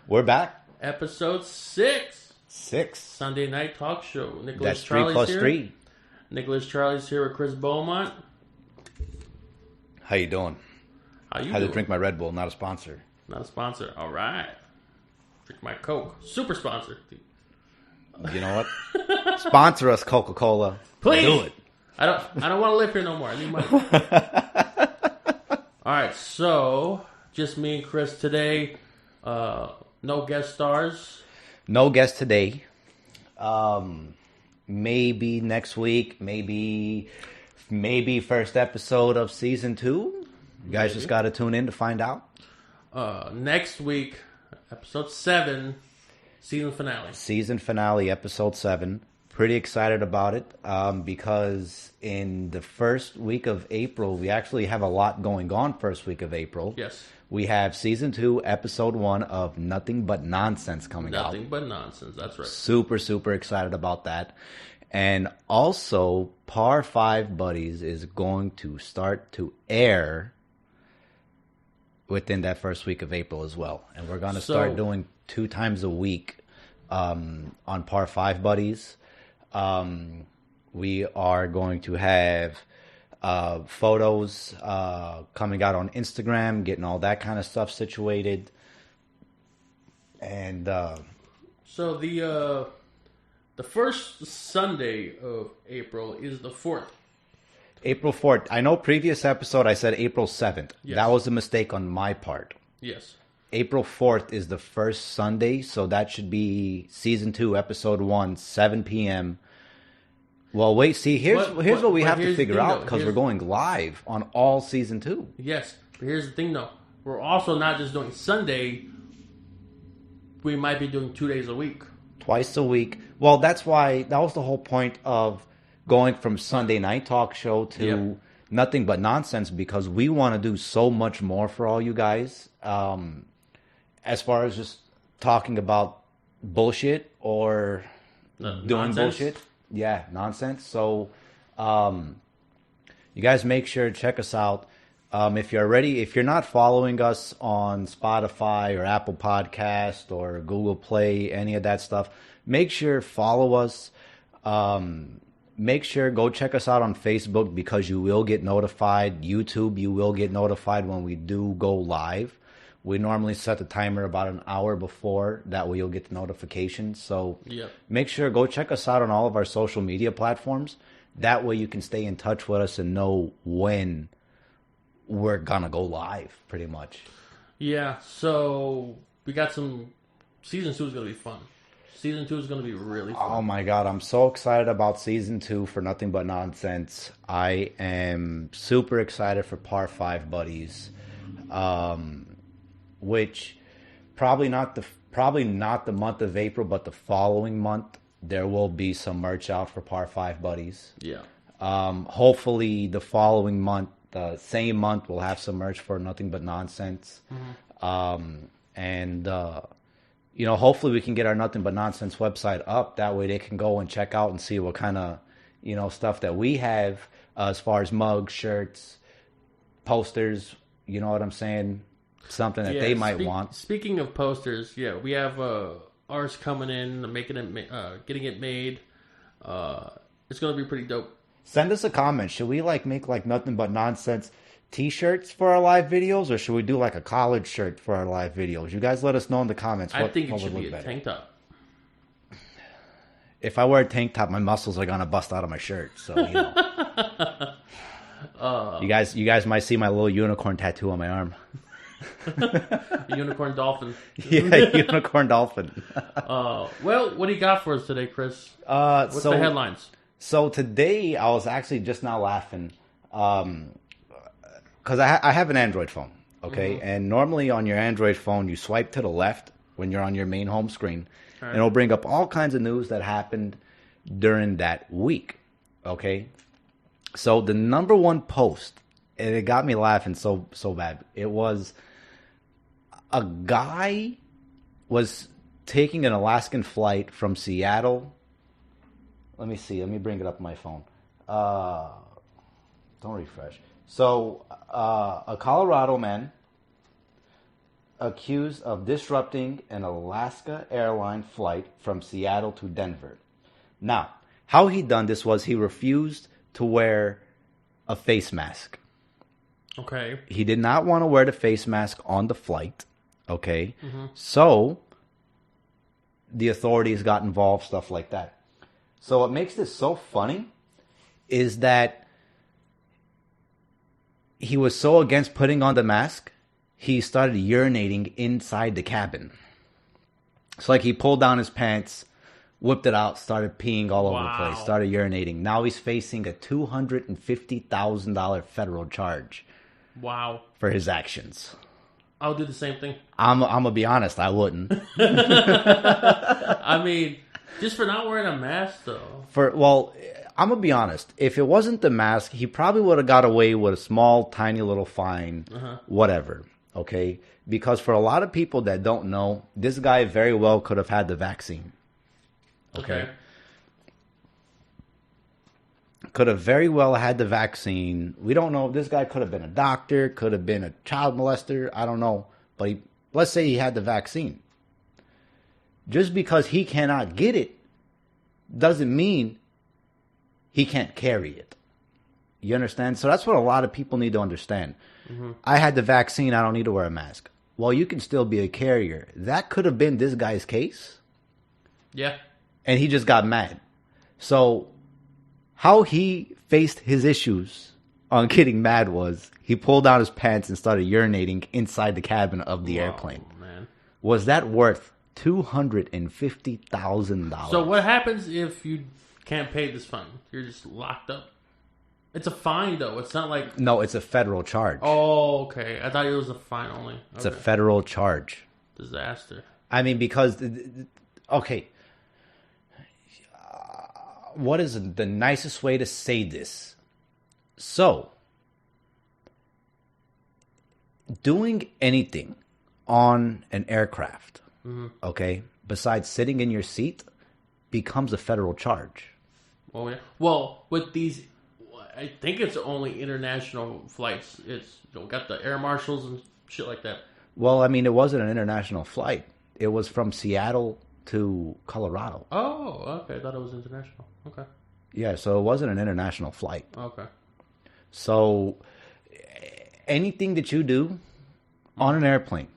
We're back. Episode 6. 6. Sunday night talk show. Nicholas That's Charlie's 3 plus here. 3. Nicholas Charlie's here with Chris Beaumont. How you doing? How you Had doing? to drink my Red Bull, not a sponsor. Not a sponsor. All right. Drink my Coke. Super sponsor. You know what? Sponsor us, Coca-Cola. Please. Do it. I don't want to live here no more. I need money. All right. So just me and Chris today. No guest stars. No guest today. Maybe next week. Maybe first episode of season 2. You guys just got to tune in to find out. Next week, episode 7, season finale. Season finale, episode 7. Pretty excited about it because in the first week of April, we actually have a lot going on first week of April. Yes. We have season 2, episode 1 of Nothing But Nonsense coming out. Nothing but nonsense. That's right. Super, super excited about that. And also, Par 5 Buddies is going to start to air within that first week of April as well. And we're going to start doing 2 times a week on Par 5 Buddies. We are going to have photos coming out on Instagram, getting all that kind of stuff situated. And So the first Sunday of April is the 4th. April 4th. I know previous episode I said April 7th. Yes. That was a mistake on my part. Yes. April 4th is the first Sunday, so that should be season 2, episode 1, 7 p.m. Well, wait, see, here's what we have to figure out because we're going live on all season 2. Yes, but here's the thing, though. We're also not just doing Sunday. We might be doing 2 days a week. Twice a week. Well, that was the whole point of going from Sunday night talk show to Nothing But Nonsense because we want to do so much more for all you guys. As far as just talking about bullshit or doing nonsense. bullshit. Yeah, nonsense. So you guys make sure to check us out. If you're not following us on Spotify or Apple Podcast or Google Play, any of that stuff, make sure follow us. Make sure go check us out on Facebook because you will get notified. YouTube, you will get notified when we do go live. We normally set the timer about an hour before. That way you'll get the notification. So make sure go check us out on all of our social media platforms. That way you can stay in touch with us and know when we're gonna go live, pretty much. Yeah, so we got season 2 is gonna be fun. Season 2 is gonna be really fun. Oh my god, I'm so excited about season 2 for Nothing But Nonsense. I am super excited for Par 5 Buddies, which probably not the month of April, but the following month there will be some merch out for Par 5 Buddies. Yeah. Hopefully the following month. The same month, we'll have some merch for Nothing But Nonsense. And hopefully we can get our Nothing But Nonsense website up. That way they can go and check out and see what kind of, stuff that we have as far as mugs, shirts, posters, you know what I'm saying? Something that they might want. Speaking of posters, we have ours coming in, getting it made. It's going to be pretty dope. Send us a comment. Should we make Nothing But Nonsense t-shirts for our live videos, or should we do a college shirt for our live videos? You guys let us know in the comments. I think it should be a tank top. If I wear a tank top, my muscles are gonna bust out of my shirt. So you guys might see my little unicorn tattoo on my arm. Unicorn dolphin. Yeah, unicorn dolphin. Well, what do you got for us today, Chris? What's the headlines? So today, I was actually just now laughing because I have an Android phone, okay? And normally on your Android phone, you swipe to the left when you're on your main home screen, and it'll bring up all kinds of news that happened during that week, okay? So the number one post, and it got me laughing so bad, it was a guy was taking an Alaskan flight from Seattle. Let me see. Let me bring it up on my phone. Don't refresh. So, a Colorado man accused of disrupting an Alaska airline flight from Seattle to Denver. Now, how he done this was he refused to wear a face mask. Okay. He did not want to wear the face mask on the flight. Okay. So the authorities got involved, stuff like that. So what makes this so funny is that he was so against putting on the mask, he started urinating inside the cabin. So like he pulled down his pants, whipped it out, started peeing all over the place, started urinating. Now he's facing a $250,000 federal charge. Wow. For his actions. I'll do the same thing. I'm gonna be honest, I wouldn't. I mean, just for not wearing a mask, though. I'm gonna be honest. If it wasn't the mask, he probably would have got away with a small, tiny little fine, whatever. Okay, because for a lot of people that don't know, this guy very well could have had the vaccine. Okay. Could have very well had the vaccine. We don't know. This guy could have been a doctor, could have been a child molester. I don't know. But let's say he had the vaccine. Just because he cannot get it doesn't mean he can't carry it. You understand? So that's what a lot of people need to understand. I had the vaccine. I don't need to wear a mask. Well, you can still be a carrier. That could have been this guy's case. Yeah. And he just got mad. So how he faced his issues on getting mad was he pulled down his pants and started urinating inside the cabin of the airplane. Man. Was that worth $250,000? So what happens if you can't pay this fine? You're just locked up. It's a fine, though. It's not like... No, it's a federal charge. Oh, okay. I thought it was a fine only. Okay. It's a federal charge. Disaster. I mean, because... Okay. What is the nicest way to say this? So, doing anything on an aircraft, okay, besides sitting in your seat, becomes a federal charge. Oh, yeah. Well, with these... I think it's only international flights. It's got the air marshals and shit like that. Well, I mean, it wasn't an international flight. It was from Seattle to Colorado. Oh, okay. I thought it was international. Okay. Yeah, so it wasn't an international flight. Okay. So anything that you do on an airplane,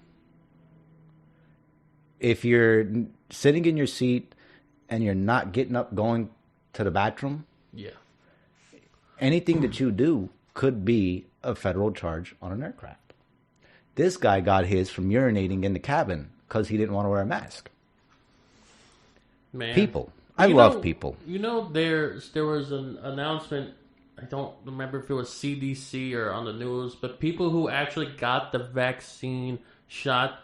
if you're sitting in your seat and you're not getting up going to the bathroom, yeah, anything that you do could be a federal charge on an aircraft. This guy got his from urinating in the cabin because he didn't want to wear a mask. Man. People. I love people. You know, there was an announcement, I don't remember if it was CDC or on the news, but people who actually got the vaccine shot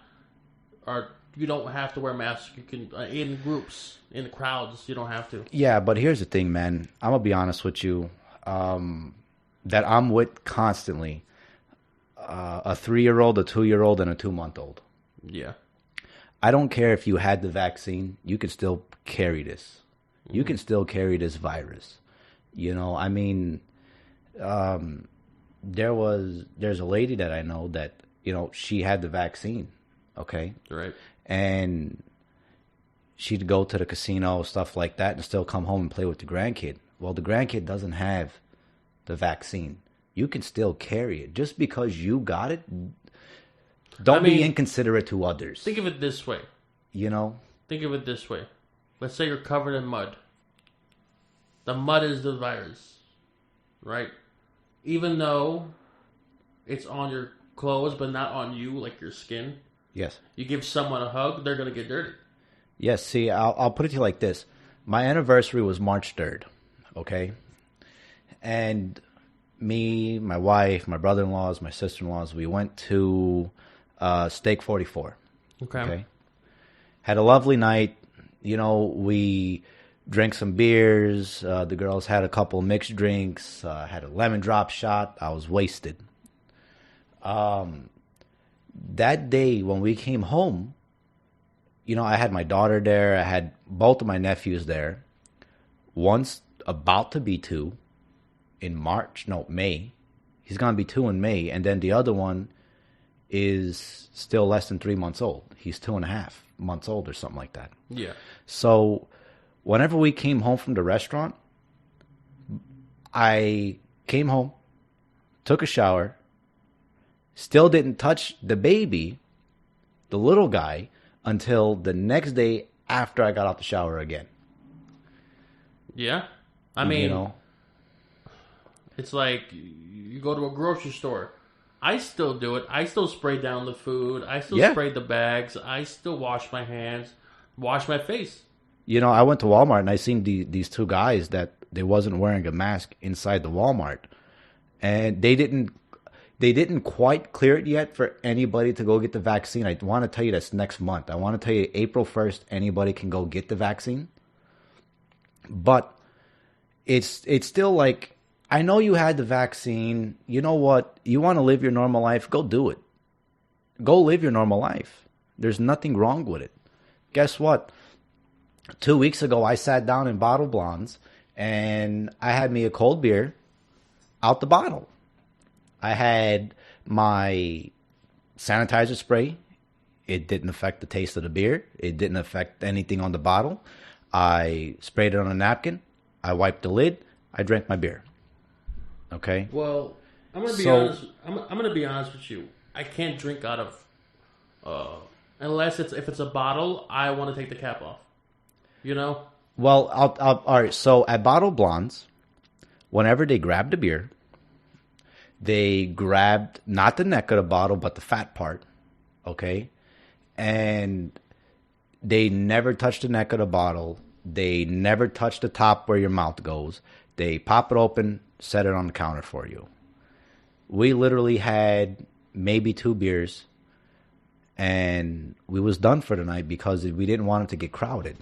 you don't have to wear masks. You can, in groups, in crowds, you don't have to. Yeah, but here's the thing, man. I'm going to be honest with you. That I'm with constantly. A 3-year-old, a 2-year-old, and a 2-month-old. Yeah. I don't care if you had the vaccine. You can still carry this. You can still carry this virus. You know, I mean, there's a lady that I know that, you know, she had the vaccine. Okay. Right. And she'd go to the casino, stuff like that, and still come home and play with the grandkid. Well, the grandkid doesn't have the vaccine. You can still carry it. Just because you got it, don't be inconsiderate to others. Think of it this way. You know? Think of it this way. Let's say you're covered in mud. The mud is the virus, right? Even though it's on your clothes, but not on you, like your skin. Yes. You give someone a hug, they're going to get dirty. Yes, see, I'll put it to you like this. My anniversary was March 3rd, okay? And me, my wife, my brother-in-laws, my sister-in-laws, we went to Steak 44. Okay. Had a lovely night. You know, we drank some beers. The girls had a couple mixed drinks. Had a lemon drop shot. I was wasted. That day when we came home, you know, I had my daughter there. I had both of my nephews there. One's about to be 2 in May. He's going to be 2 in May. And then the other one is still less than 3 months old. He's 2.5 months old or something like that. Yeah. So whenever we came home from the restaurant, I came home, took a shower, still didn't touch the baby, the little guy, until the next day after I got out the shower again. Yeah. I mean, you know, it's like you go to a grocery store. I still do it. I still spray down the food. I still spray the bags. I still wash my hands, wash my face. You know, I went to Walmart and I seen these two guys that they wasn't wearing a mask inside the Walmart, and they didn't quite clear it yet for anybody to go get the vaccine. I want to tell you that's next month. I want to tell you April 1st, anybody can go get the vaccine. But it's still like, I know you had the vaccine. You know what? You want to live your normal life? Go do it. Go live your normal life. There's nothing wrong with it. Guess what? 2 weeks ago, I sat down in Bottle Blondes and I had me a cold beer out the bottle. I had my sanitizer spray. It didn't affect the taste of the beer. It didn't affect anything on the bottle. I sprayed it on a napkin. I wiped the lid. I drank my beer. Okay. Well, I'm gonna be honest. I'm gonna be honest with you. I can't drink out of, unless if it's a bottle. I want to take the cap off. You know. Well, all right. So at Bottle Blondes, whenever they grabbed a beer, they grabbed not the neck of the bottle, but the fat part. Okay, and they never touched the neck of the bottle. They never touched the top where your mouth goes. They pop it open, set it on the counter for you. We literally had maybe 2 beers, and we was done for the night because we didn't want it to get crowded.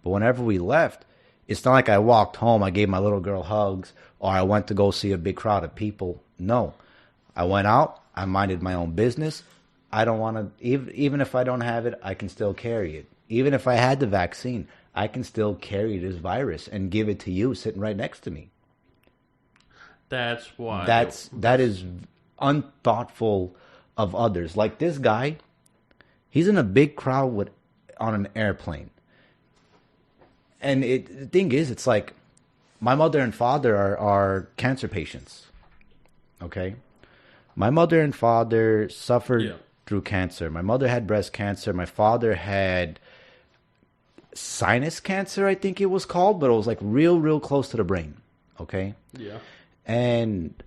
But whenever we left, it's not like I walked home, I gave my little girl hugs, or I went to go see a big crowd of people. No. I went out, I minded my own business. I don't want to, even if I don't have it, I can still carry it. Even if I had the vaccine, I can still carry this virus and give it to you sitting right next to me. That's why. That is unthoughtful of others. Like this guy, he's in a big crowd on an airplane. And the thing is, it's like, my mother and father are cancer patients. Okay? My mother and father suffered through cancer. My mother had breast cancer. My father had sinus cancer, I think it was called, but it was like real close to the brain. Okay? Yeah. And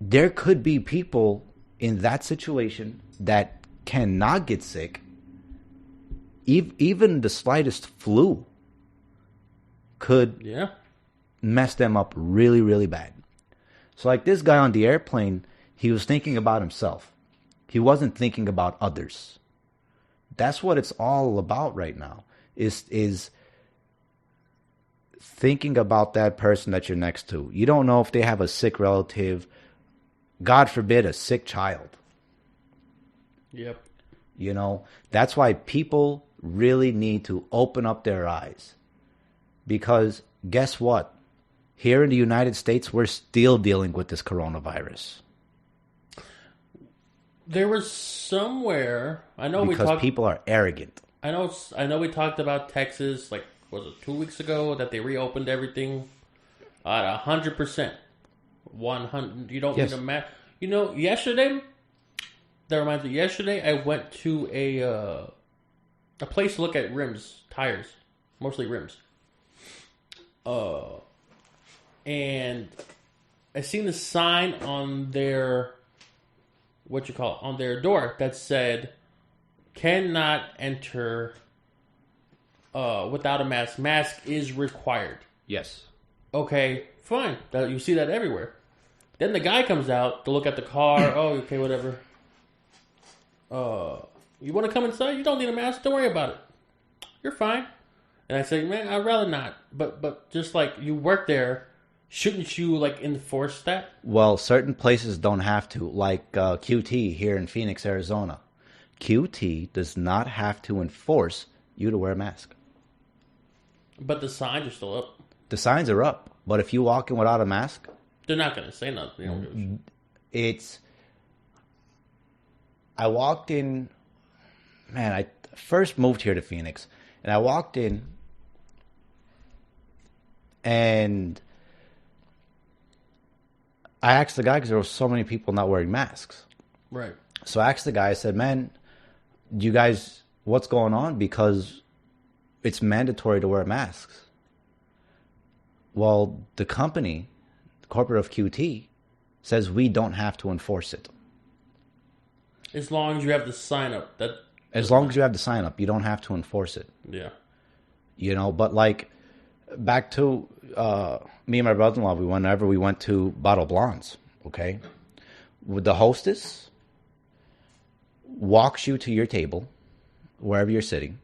there could be people in that situation that cannot get sick. Even the slightest flu could mess them up really bad. So like this guy on the airplane, he was thinking about himself. He wasn't thinking about others. That's what it's all about right now, is thinking about that person that you're next to. You don't know if they have a sick relative, God forbid, a sick child. Yep. You know, that's why people really need to open up their eyes. Because guess what? Here in the United States, we're still dealing with this coronavirus. There was somewhere, I know because people are arrogant. I know we talked about Texas, like, was it 2 weeks ago, that they reopened everything at 100%. 100. You don't need a mask. You know, yesterday, that reminds me, yesterday I went to a place to look at rims, tires, mostly rims. And I seen the sign on their, on their door that said, cannot enter without a mask. Mask is required. Yes. Okay, fine. You see that everywhere. Then the guy comes out to look at the car. Oh, okay, whatever. You want to come inside? You don't need a mask. Don't worry about it. You're fine. And I say, man, I'd rather not. But just like you work there, shouldn't you like enforce that? Well, certain places don't have to, like QT here in Phoenix, Arizona. QT does not have to enforce you to wear a mask. But the signs are still up. The signs are up, but if you walk in without a mask, they're not going to say nothing. I walked in, man, I first moved here to Phoenix, and I walked in, and I asked the guy, because there were so many people not wearing masks. Right. So I asked the guy, I said, man, you guys, what's going on? Because it's mandatory to wear masks. Well, the company, the corporate of QT, says we don't have to enforce it. As long as you have the sign up. As long as you have the sign up, you don't have to enforce it. Yeah. You know, but like, back to me and my brother-in-law, whenever we went to Bottle Blondes, okay? With the hostess walks you to your table, wherever you're sitting,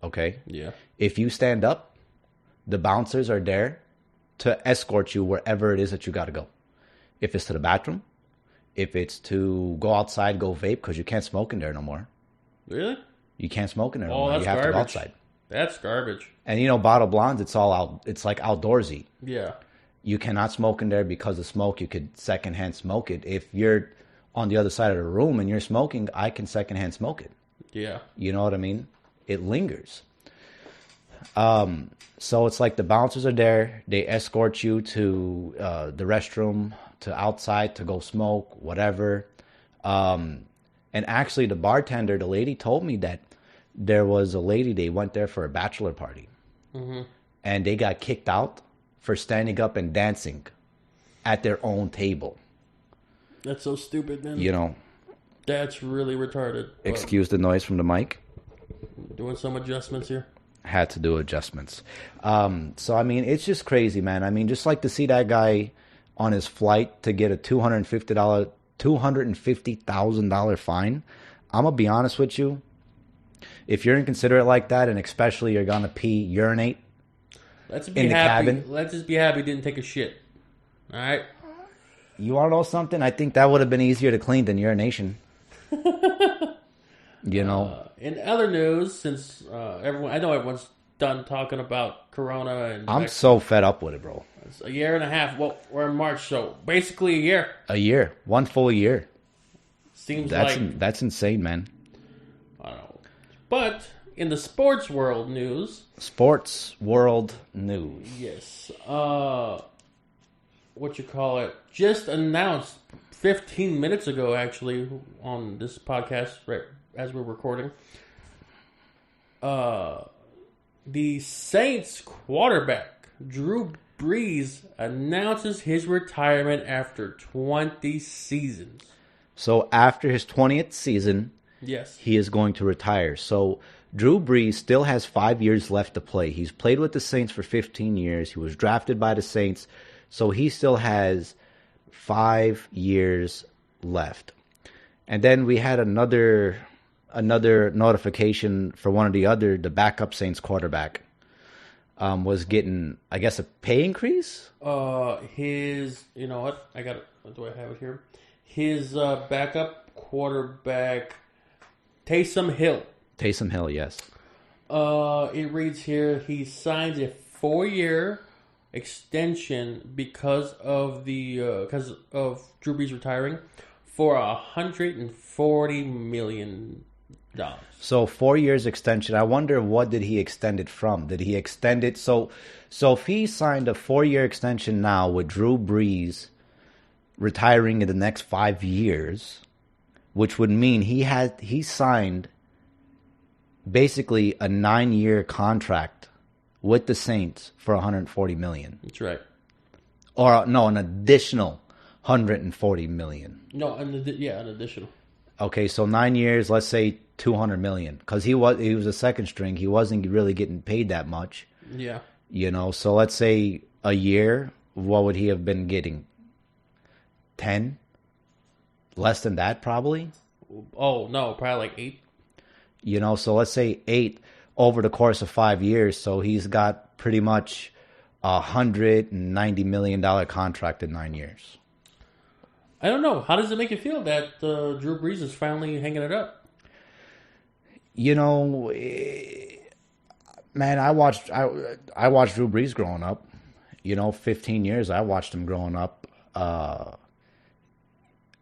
okay? Yeah. If you stand up, the bouncers are there to escort you wherever it is that you got to go. If it's to the bathroom, if it's to go outside, go vape, because you can't smoke in there no more. Really? You can't smoke in there no Oh, more. that's You have garbage. to go outside. That's garbage. And you know, Bottle Blondes, it's all out. It's like outdoorsy. Yeah. You cannot smoke in there because of smoke. You could secondhand smoke it. If you're on the other side of the room and you're smoking, I can secondhand smoke it. Yeah. You know what I mean? It lingers. So it's like the bouncers are there. They escort you to the restroom, to outside to go smoke, whatever. And actually, the bartender, the lady told me that there was a lady, they went there for a bachelor party. Mm-hmm. And they got kicked out for standing up and dancing at their own table. That's so stupid, man. You know. That's really retarded. Excuse the noise from the mic. Doing some adjustments here. Had to do adjustments. So, I mean, it's just crazy, man. I mean, just like to see that guy on his flight to get a $250,000 fine. I'm going to be honest with you. If you're inconsiderate like that, and especially you're going to urinate Let's be in the happy. cabin. Let's just be happy he didn't take a shit. All right? You want to know something? I think that would have been easier to clean than urination. You know? In other news, since I know everyone's done talking about Corona and I'm so fed up with it, bro. It's a year and a half. Well, we're in March, so basically a year. A year. One full year. Seems That's insane, man. I don't know. But in the sports world news. Sports world news. Yes. What you call it? Just announced 15 minutes ago, actually, on this podcast, right as we're recording. The Saints quarterback, Drew Brees, announces his retirement after 20 seasons. So after his 20th season, yes, he is going to retire. So Drew Brees still has 5 years left to play. He's played with the Saints for 15 years. He was drafted by the Saints. So he still has 5 years left. And then we had another notification for the backup Saints quarterback was getting, I guess, a pay increase? You know what? Do I have it here? His backup quarterback, Taysom Hill. Taysom Hill, yes. It reads here, he signs a 4-year extension because of Drew Brees retiring for $140 million. So 4 years extension. I wonder, what did he extend it from? Did he extend it? So if he signed a 4-year extension now with Drew Brees retiring in the next 5 years, which would mean he signed basically a 9-year contract with the Saints for $140 million. That's right. Or no, an additional $140 million. No, an additional. Okay, so 9 years, let's say $200 million, because he was a second string. He wasn't really getting paid that much. Yeah. You know, so let's say a year, what would he have been getting? 10? Less than that, probably? Oh, no, probably like 8. You know, so let's say 8 over the course of 5 years. So he's got pretty much $190 million contract in 9 years. I don't know. How does it make you feel that Drew Brees is finally hanging it up? You know, man, I watched Drew Brees growing up. You know, 15 years I watched him growing up.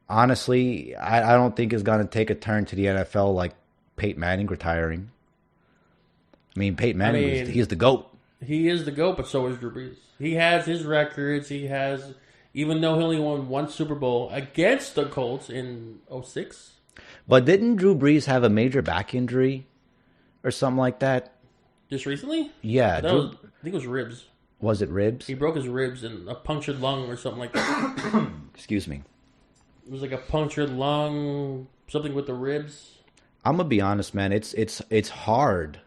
honestly, I don't think it's going to take a turn to the NFL like Peyton Manning retiring. I mean, Peyton Manning, he's the GOAT. He is the GOAT, but so is Drew Brees. He has his records. He has, even though he only won one Super Bowl against the Colts in 2006. But didn't Drew Brees have a major back injury or something like that? Just recently? Yeah. I think it was ribs. Was it ribs? He broke his ribs and a punctured lung or something like that. Excuse me. It was like a punctured lung, something with the ribs. I'm gonna be honest, man. It's hard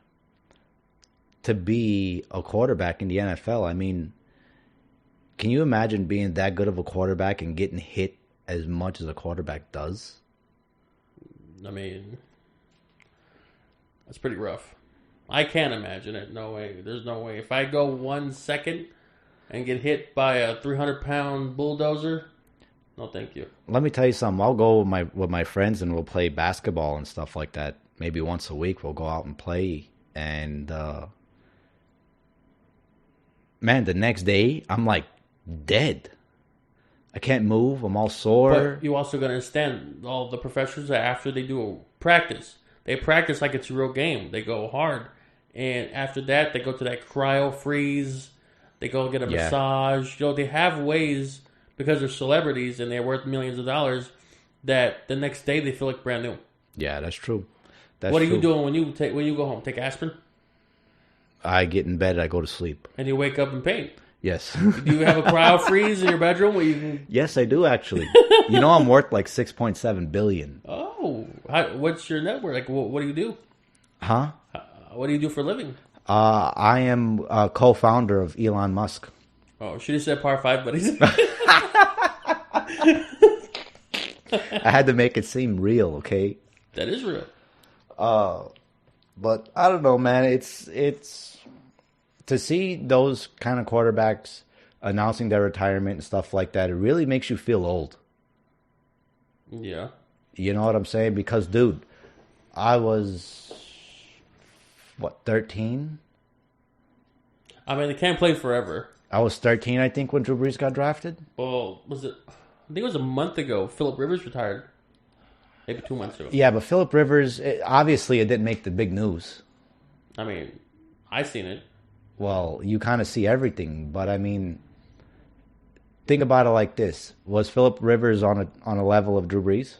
to be a quarterback in the NFL. I mean, can you imagine being that good of a quarterback and getting hit as much as a quarterback does? I mean, that's pretty rough. I can't imagine it. No way. There's no way. If I go 1 second and get hit by a 300-pound bulldozer, no thank you. Let me tell you something. I'll go with my friends and we'll play basketball and stuff like that. Maybe once a week we'll go out and play. And, man, the next day I'm like dead. I can't move. I'm all sore. But you also got to understand, all the professionals, after they do a practice, they practice like it's a real game. They go hard. And after that, they go to that cryo freeze. They go get a massage. They have ways, because they're celebrities and they're worth millions of dollars, that the next day they feel like brand new. Yeah, that's true. What are you doing when you go home? Take aspirin? I get in bed, I go to sleep. And you wake up in pain? Yes. Do you have a cryo freeze in your bedroom where you can... Yes, I do, actually. You know, I'm worth like $6.7 billion. Oh. What's your net worth? Like, what do you do? Huh? What do you do for a living? I am a co-founder of Elon Musk. Oh, should have said par 5 buddies. I had to make it seem real, okay? That is real. But I don't know, man. It's to see those kind of quarterbacks announcing their retirement and stuff like that. It really makes you feel old. Yeah. You know what I'm saying? Because, dude, I was 13? I mean, they can't play forever. I was 13, I think, when Drew Brees got drafted. Well, I think it was a month ago. Phillip Rivers retired. Maybe 2 months ago. Yeah, but Phillip Rivers, obviously, it didn't make the big news. I mean, I seen it. Well, you kind of see everything, but I mean, think about it like this: was Phillip Rivers on a level of Drew Brees?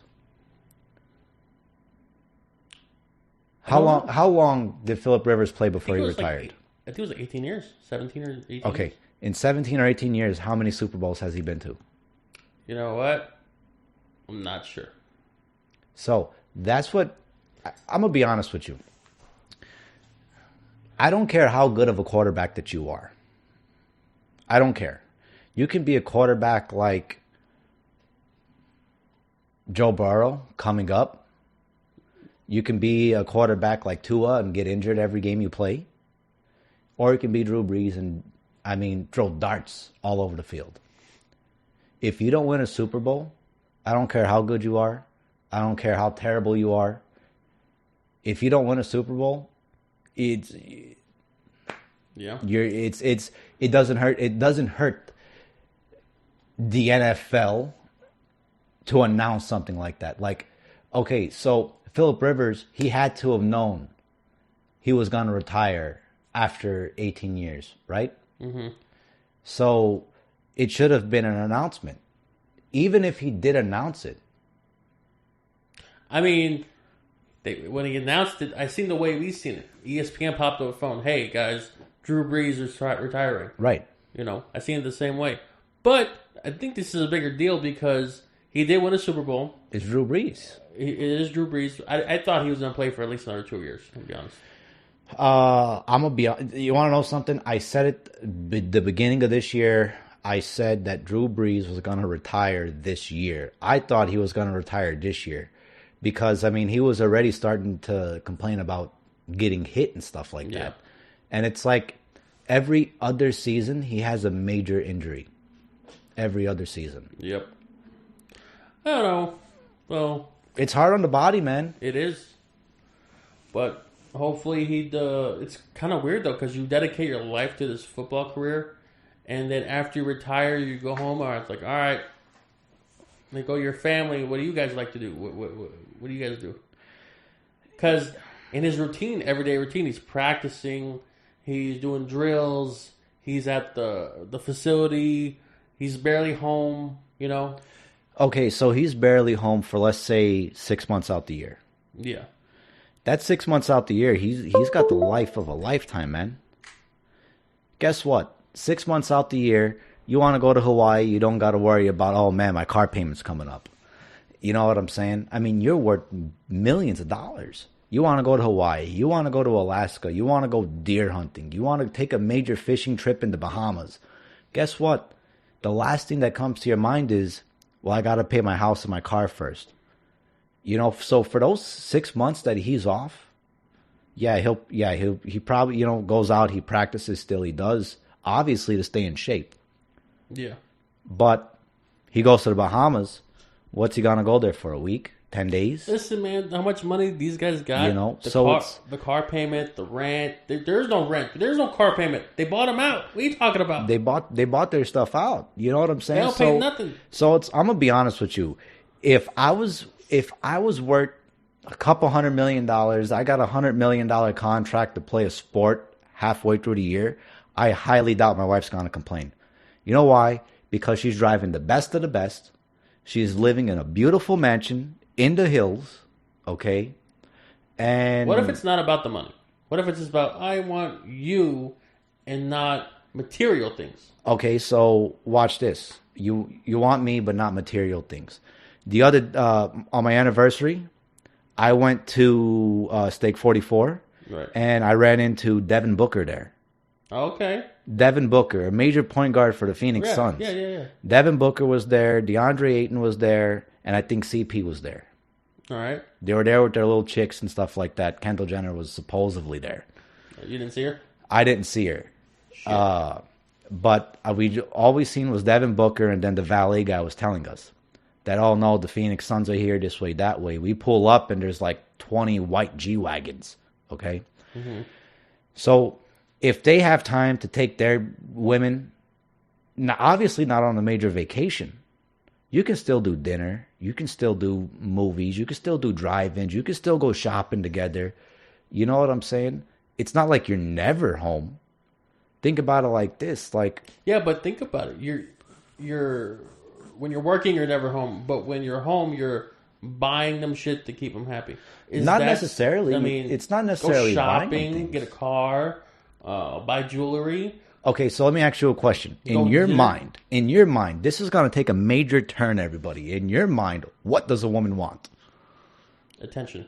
How long did Phillip Rivers play before he retired? I think it was like 18 years, 17 or 18. Okay, years. In 17 or 18 years, how many Super Bowls has he been to? You know what? I'm not sure. So that's what I'm gonna be honest with you. I don't care how good of a quarterback that you are. I don't care. You can be a quarterback like Joe Burrow coming up. You can be a quarterback like Tua and get injured every game you play. Or you can be Drew Brees and, throw darts all over the field. If you don't win a Super Bowl, I don't care how good you are. I don't care how terrible you are. If you don't win a Super Bowl, it doesn't hurt. It doesn't hurt the NFL to announce something like that. Like, okay, so Phillip Rivers, he had to have known he was going to retire after 18 years, right? Mm-hmm. So it should have been an announcement, even if he did announce it. I mean, when he announced it, I seen the way we seen it. ESPN popped up a phone. Hey guys, Drew Brees is retiring. Right. I seen it the same way. But I think this is a bigger deal because he did win a Super Bowl. It's Drew Brees. It is Drew Brees. I thought he was going to play for at least another 2 years, to be honest. I'm gonna be. You want to know something? I said it the beginning of this year. I said that Drew Brees was going to retire this year. I thought he was going to retire this year because he was already starting to complain about getting hit and stuff like that. And it's like every other season he has a major injury. Every other season. Yep. I don't know. Well, it's hard on the body, man. It is. But hopefully it's kind of weird though because you dedicate your life to this football career, and then after you retire, you go home. Or it's like, all right, Like, oh, your family. What do you guys like to do? What do you guys do? Because in his routine, everyday routine, he's practicing. He's doing drills. He's at the facility. He's barely home. You know. Okay, so he's barely home for, let's say, 6 months out the year. Yeah. That's 6 months out the year. He's got the life of a lifetime, man. Guess what? 6 months out the year, you want to go to Hawaii, you don't got to worry about, oh man, my car payment's coming up. You know what I'm saying? I mean, you're worth millions of dollars. You want to go to Hawaii, you want to go to Alaska, you want to go deer hunting, you want to take a major fishing trip in the Bahamas. Guess what? The last thing that comes to your mind is, well, I got to pay my house and my car first. You know, so for those 6 months that he's off, he probably, you know, goes out, he practices still, he does, obviously to stay in shape. Yeah. But he goes to the Bahamas. What's he gonna go there for? A week? 10 days? Listen, man, how much money these guys got? You know, the car payment, the rent. There's no rent. There's no car payment. They bought them out. What are you talking about? They bought their stuff out. You know what I'm saying? They don't pay nothing. So I'm gonna be honest with you. If I was worth a couple $100 million, I got $100 million contract to play a sport halfway through the year, I highly doubt my wife's gonna complain. You know why? Because she's driving the best of the best. She's living in a beautiful mansion in the hills, okay? And what if it's not about the money? What if it's just about, I want you and not material things? Okay, so watch this. You want me, but not material things. The other, on my anniversary, I went to Steak 44, right, and I ran into Devin Booker there. Okay. Devin Booker, a major point guard for the Phoenix Suns. Yeah. Devin Booker was there, DeAndre Ayton was there, and I think CP was there. All right. They were there with their little chicks and stuff like that. Kendall Jenner was supposedly there. You didn't see her? I didn't see her. But we always seen was Devin Booker, and then the valet guy was telling us that, oh no, the Phoenix Suns are here this way, that way. We pull up and there's like 20 white G-Wagons, okay? Mm-hmm. So if they have time to take their women, obviously not on a major vacation, you can still do dinner, you can still do movies, you can still do drive-ins, you can still go shopping together. You know what I'm saying? It's not like you're never home. Think about it like this, like, yeah, but think about it. You're when you're working, you're never home. But when you're home, you're buying them shit to keep them happy. Not necessarily. I mean, it's not necessarily go buying shopping, them get a car, buy jewelry. Okay, so let me ask you a question. In your mind, this is going to take a major turn, everybody. In your mind, what does a woman want? Attention.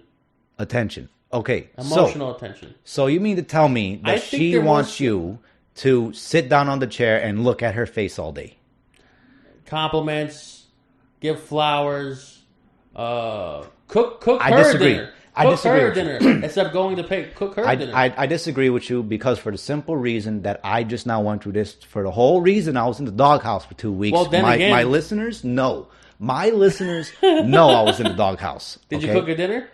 Okay. Emotional attention. So you mean to tell me that she wants you to sit down on the chair and look at her face all day? Compliments, give flowers, cook I her disagree. dinner. I Cook disagree her dinner instead of going to cook her dinner. I disagree with you because for the simple reason that I just now went through this for the whole reason I was in the doghouse for 2 weeks. Well, then again, my listeners know. My listeners know I was in the doghouse. Did you cook her dinner?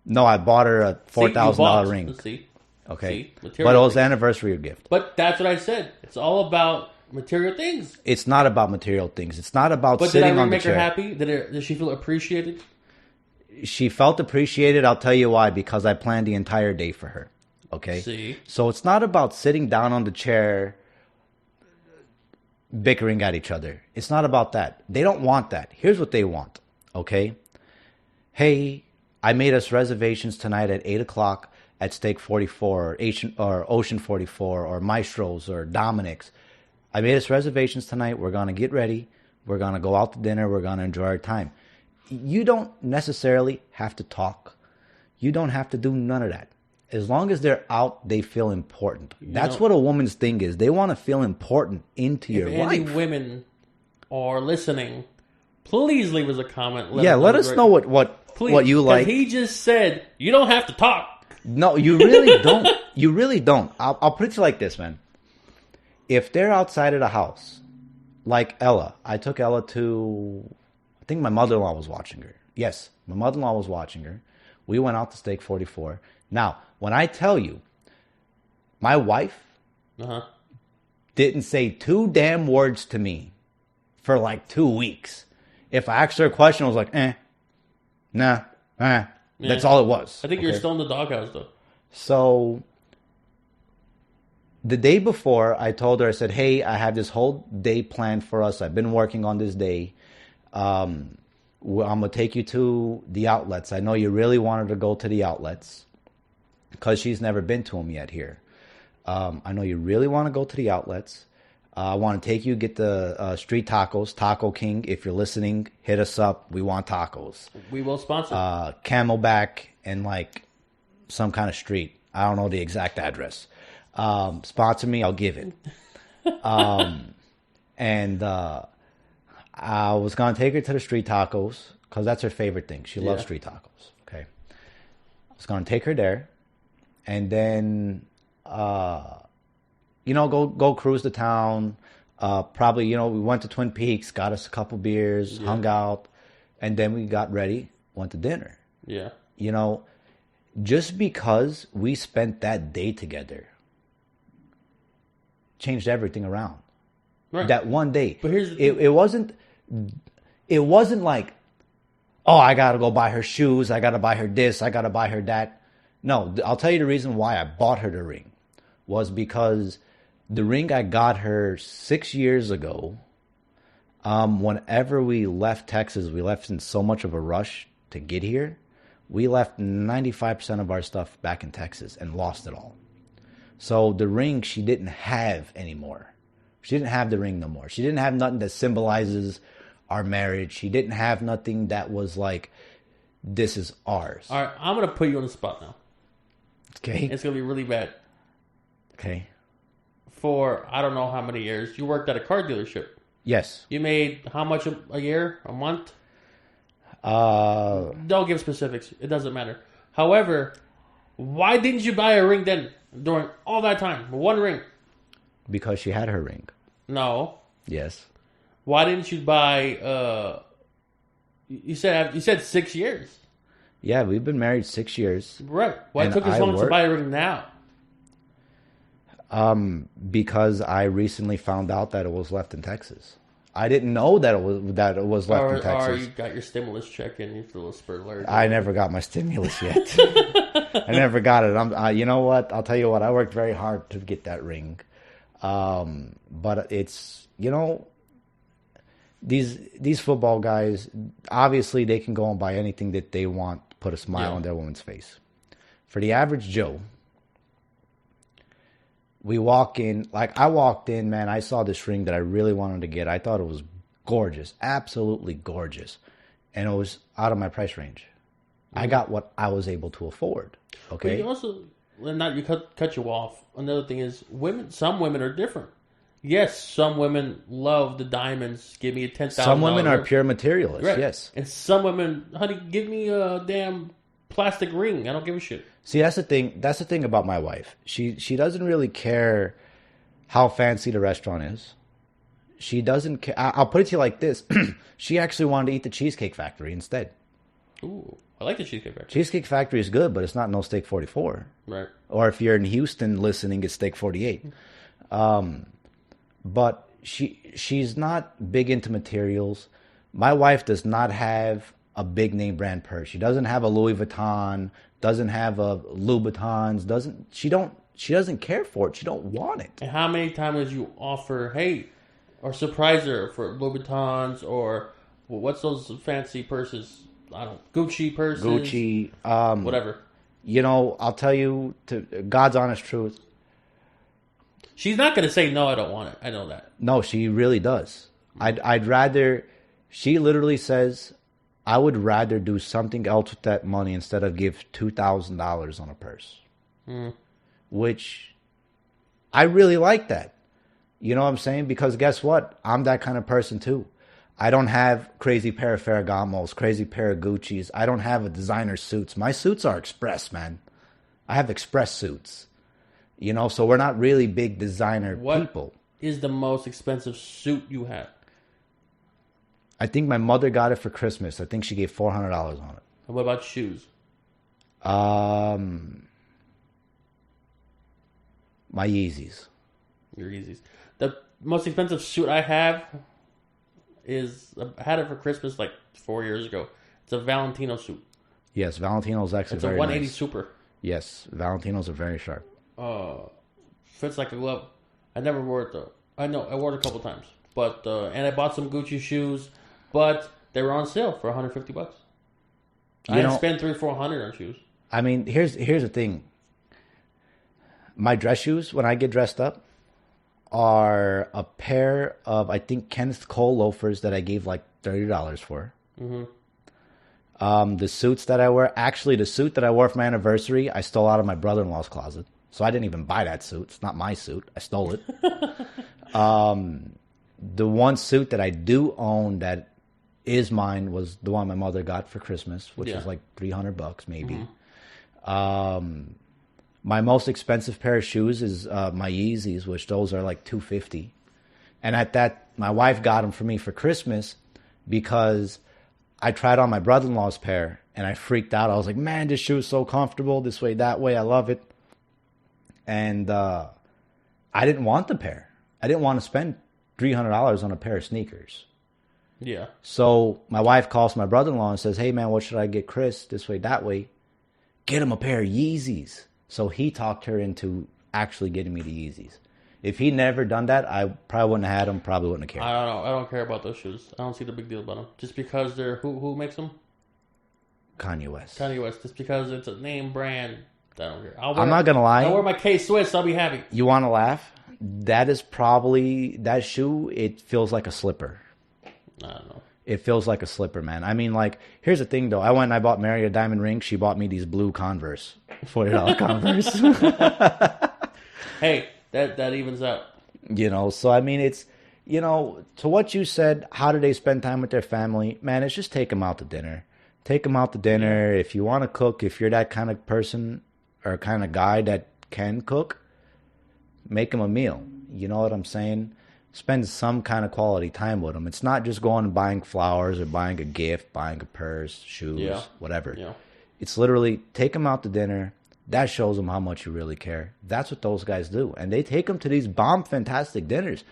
No, I bought her a $4,000 ring. See? Okay. See? But it was an anniversary gift. But that's what I said. It's all about material things. It's not about material things. It's not about but sitting on the chair. But did I make her happy? Did she feel appreciated? She felt appreciated. I'll tell you why. Because I planned the entire day for her. Okay? See? So it's not about sitting down on the chair bickering at each other. It's not about that. They don't want that. Here's what they want. Okay? Hey, I made us reservations tonight at 8 o'clock at Steak 44 or Ocean 44 or Maestro's or Dominic's. I made us reservations tonight. We're going to get ready. We're going to go out to dinner. We're going to enjoy our time. You don't necessarily have to talk. You don't have to do none of that. As long as they're out, they feel important. That's what a woman's thing is. They want to feel important into your life. If any women are listening, please leave us a comment. Let us know what you like. He just said you don't have to talk. No, you really don't. You really don't. I'll put it like this, man. If they're outside of the house, like Ella, I took Ella to, I think my mother-in-law was watching her. Yes, my mother-in-law was watching her. We went out to Steak 44. Now, when I tell you, my wife didn't say 2 damn words to me for like 2 weeks. If I asked her a question, I was like, nah. Yeah. That's all it was. I think you're still in the doghouse, though. So the day before, I told her, I said, hey, I have this whole day planned for us. I've been working on this day. I'm going to take you to the outlets. I know you really wanted to go to the outlets because she's never been to them yet here. I know you really want to go to the outlets. I want to take you, get the street tacos, Taco King. If you're listening, hit us up. We want tacos. We will sponsor. Camelback and like some kind of street. I don't know the exact address. Sponsor me, I'll give it. And I was going to take her to the street tacos because that's her favorite thing. She loves street tacos. Okay. I was going to take her there and then, go cruise the town. Probably, we went to Twin Peaks, got us a couple beers, hung out, and then we got ready, went to dinner. Yeah. Just because we spent that day together changed everything around. Right. That one day. But here's the thing. It wasn't like, oh, I got to go buy her shoes, I got to buy her this, I got to buy her that. No, I'll tell you the reason why I bought her the ring was because the ring I got her 6 years ago, whenever we left Texas, we left in so much of a rush to get here. We left 95% of our stuff back in Texas and lost it all. So the ring she didn't have anymore. She didn't have the ring no more. She didn't have nothing that symbolizes our marriage. She didn't have nothing that was like, this is ours. All right, I'm going to put you on the spot now. Okay. It's going to be really bad. Okay. For I don't know how many years, you worked at a car dealership. Yes. You made how much a year? A month? Don't give specifics. It doesn't matter. However, why didn't you buy a ring then during all that time? One ring. Because she had her ring. No. Yes. Why didn't you buy? You said 6 years. Yeah, we've been married 6 years. Right. Why took it so long to buy a ring now? Because I recently found out that it was left in Texas. I didn't know that it was left in Texas. Or you got your stimulus check and you feel a spurt alert. I never got my stimulus yet. I never got it. You know what? I'll tell you what. I worked very hard to get that ring. But it's, these football guys, obviously they can go and buy anything that they want, put a smile on their woman's face. For the average Joe, we walk in, like I walked in, man, I saw this ring that I really wanted to get. I thought it was gorgeous, absolutely gorgeous. And it was out of my price range. I got what I was able to afford. Okay. But you also, not you cut you off. Another thing is some women are different. Yes, some women love the diamonds. Give me a $10,000. Some women are pure materialists. Right. Yes. And some women, honey, give me a damn plastic ring. I don't give a shit. See, that's the thing. That's the thing about my wife. She doesn't really care how fancy the restaurant is. She doesn't care. I'll put it to you like this. She actually wanted to eat the Cheesecake Factory instead. Ooh, I like the Cheesecake Factory. Cheesecake Factory is good, but it's not no Steak 44. Right. Or if you're in Houston listening, it's Steak 48. But she's not big into materials. My wife does not have a big name brand purse. She doesn't have a Louis Vuitton, doesn't have a Louboutins, she doesn't care for it. She don't want it. And how many times you offer, hey, or surprise her for Louboutins or what's those fancy purses? I don't Gucci purses. Gucci, whatever. I'll tell you God's honest truth. She's not going to say, no, I don't want it. I know that. No, she really does. I'd rather, she literally says, I would rather do something else with that money instead of give $2,000 on a purse. Which, I really like that. You know what I'm saying? Because guess what? I'm that kind of person too. I don't have crazy pair of Ferragamos, crazy pair of Gucci's. I don't have a designer suits. My suits are express, man. I have express suits. So we're not really big designer people. What is the most expensive suit you have? I think my mother got it for Christmas. I think she gave $400 on it. What about shoes? My Yeezys. Your Yeezys. The most expensive suit I have, I had it for Christmas like 4 years ago. It's a Valentino suit. Yes, Valentino's actually It's a very 180 nice. Super. Yes, Valentinos are very sharp. Fits like a glove. I never wore it though. I know I wore it a couple times, but and I bought some Gucci shoes, but they were on sale for $150. I didn't spend $300-400 on shoes. I mean, here's the thing. My dress shoes, when I get dressed up, are a pair of, I think, Kenneth Cole loafers that I gave like $30 for. The suits that I wear, actually the suit that I wore for my anniversary, I stole out of my brother-in-law's closet. So I didn't even buy that suit. It's not my suit. I stole it. The one suit that I do own that is mine was the one my mother got for Christmas, which is like $300 maybe. My most expensive pair of shoes is my Yeezys, which those are like $250. And at that, my wife got them for me for Christmas because I tried on my brother-in-law's pair and I freaked out. I was like, man, this shoe is so comfortable, this way, that way. I love it. And I didn't want the pair. I didn't want to spend $300 on a pair of sneakers. Yeah. So my wife calls my brother-in-law and says, hey, man, what should I get Chris? This way, that way. Get him a pair of Yeezys. So he talked her into actually getting me the Yeezys. If he never done that, I probably wouldn't have had them, probably wouldn't have cared. I don't know. I don't care about those shoes. I don't see the big deal about them. Just because they're... Who makes them? Kanye West. Kanye West. Just because it's a name brand, I don't care. I'm not going to lie. I'll wear my K-Swiss. I'll be happy. You want to laugh? That is probably... That shoe, it feels like a slipper. I don't know. It feels like a slipper, man. I mean, like, here's the thing, though. I went and I bought Mary a diamond ring. She bought me these blue Converse. $40 Converse. Hey, that evens out. You know, so, I mean, it's, you know, to what you said, how do they spend time with their family? Man, it's just take them out to dinner. Take them out to dinner. If you want to cook, if you're that kind of person or kind of guy that can cook, make them a meal. You know what I'm saying? Spend some kind of quality time with them. It's not just going and buying flowers or buying a gift, buying a purse, shoes, whatever. Yeah. It's literally take them out to dinner. That shows them how much you really care. That's what those guys do. And they take them to these bomb fantastic dinners.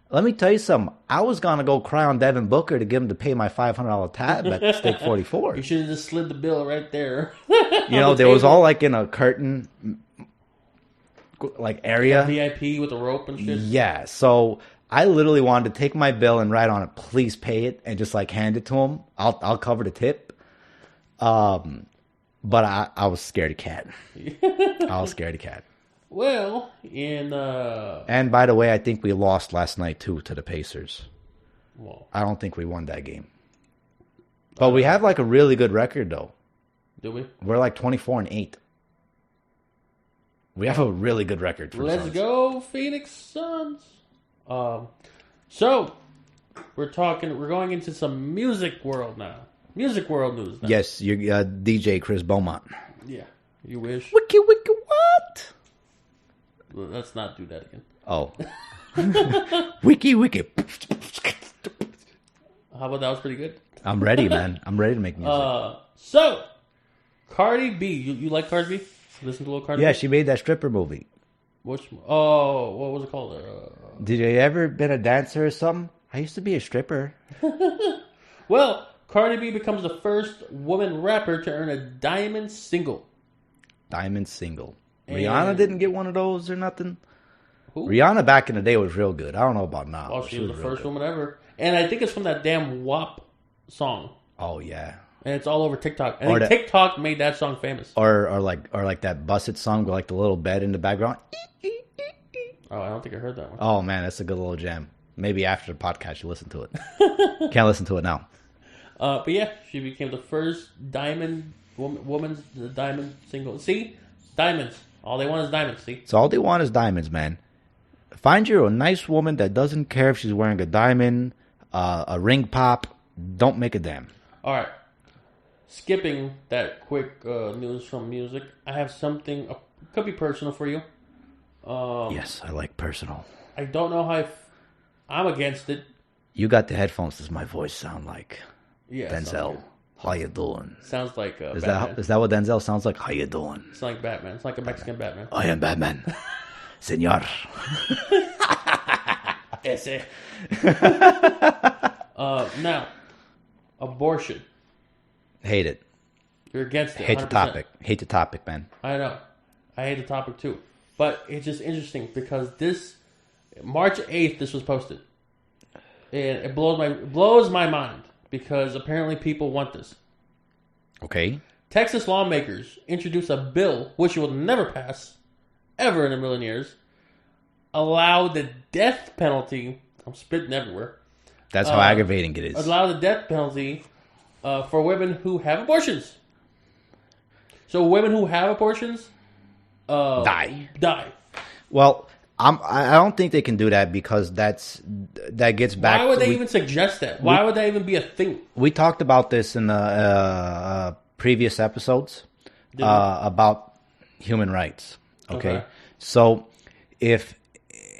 Let me tell you something. I was going to go cry on Devin Booker to get him to pay my $500 tab at Steak 44. You should have just slid the bill right there. You know, there was all like in a curtain like area. VIP with a rope and shit. Yeah. So I literally wanted to take my bill and write on it, please pay it, and just like hand it to him. I'll cover the tip. But I was scared of cat. I was scared of cat. Well, and by the way, I think we lost last night too to the Pacers. Well, I don't think we won that game. But we have like a really good record though. Do we? We're like 24-8. We have a really good record for Let's go, Phoenix Suns. So we're going into some music world now. Music world news now. Yes, you're DJ Chris Beaumont. Yeah, you wish. Wiki what? Let's not do that again. Oh. Wiki. How about that was pretty good? I'm ready, man. I'm ready to make music. So, Cardi B. You like Cardi B? Listen to a little Cardi B? Yeah, she made that stripper movie. What was it called? Did you ever been a dancer or something? I used to be a stripper. Well, Cardi B becomes the first woman rapper to earn a diamond single. Diamond single. And Rihanna didn't get one of those or nothing? Who? Rihanna back in the day was real good. I don't know about now. Oh, she was the first woman ever. And I think it's from that damn WAP song. Oh, yeah. And it's all over TikTok. I think TikTok made that song famous. Or like that Busted song with like the little bed in the background. Oh, I don't think I heard that one. Oh, man, that's a good little jam. Maybe after the podcast you listen to it. Can't listen to it now. But yeah, she became the first diamond woman's diamond single. See? Diamonds. All they want is diamonds, see? So all they want is diamonds, man. Find you a nice woman that doesn't care if she's wearing a diamond, a ring pop. Don't make a damn. All right. Skipping that quick news from music, I have something, could be personal for you. Yes, I like personal. I don't know how I'm against it. You got the headphones. Does my voice sound like Denzel? How you doing? Sounds like is that what Denzel sounds like? How you doing? It's like Batman. It's like a Mexican Batman. I am Batman. Senor. Ese. Now, abortion. Hate it. You're against it. Hate the 100%. topic. Hate the topic, man. I know. I hate the topic too. But it's just interesting because this March 8th, this was posted. And it blows my mind because apparently people want this. Okay. Texas lawmakers introduced a bill which will never pass ever in a million years. Allow the death penalty. I'm spitting everywhere. That's how aggravating it is. Allow the death penalty for women who have abortions. So women who have abortions Die. Well, I don't think they can do that because that gets back. Why would they even suggest that? Why would that even be a thing? We talked about this in the previous episodes about human rights. Okay, so if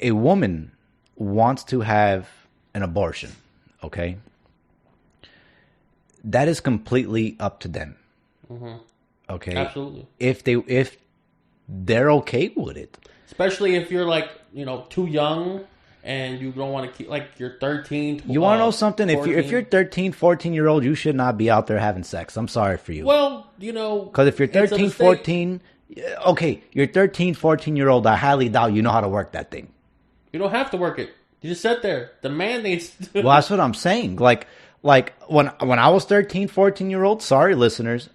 a woman wants to have an abortion, okay, that is completely up to them. Mm-hmm. Okay, absolutely. If they're okay with it. Especially if you're too young and you don't want to keep, you're 13. You want to know something? 14. If you're 13, 14-year-old, you should not be out there having sex. I'm sorry for you. Well, because if you're 13, 14, okay, you're 13, 14-year-old, I highly doubt you know how to work that thing. You don't have to work it. You just sit there. The man needs to. Well, that's what I'm saying. Like when I was 13, 14-year-old, sorry, listeners,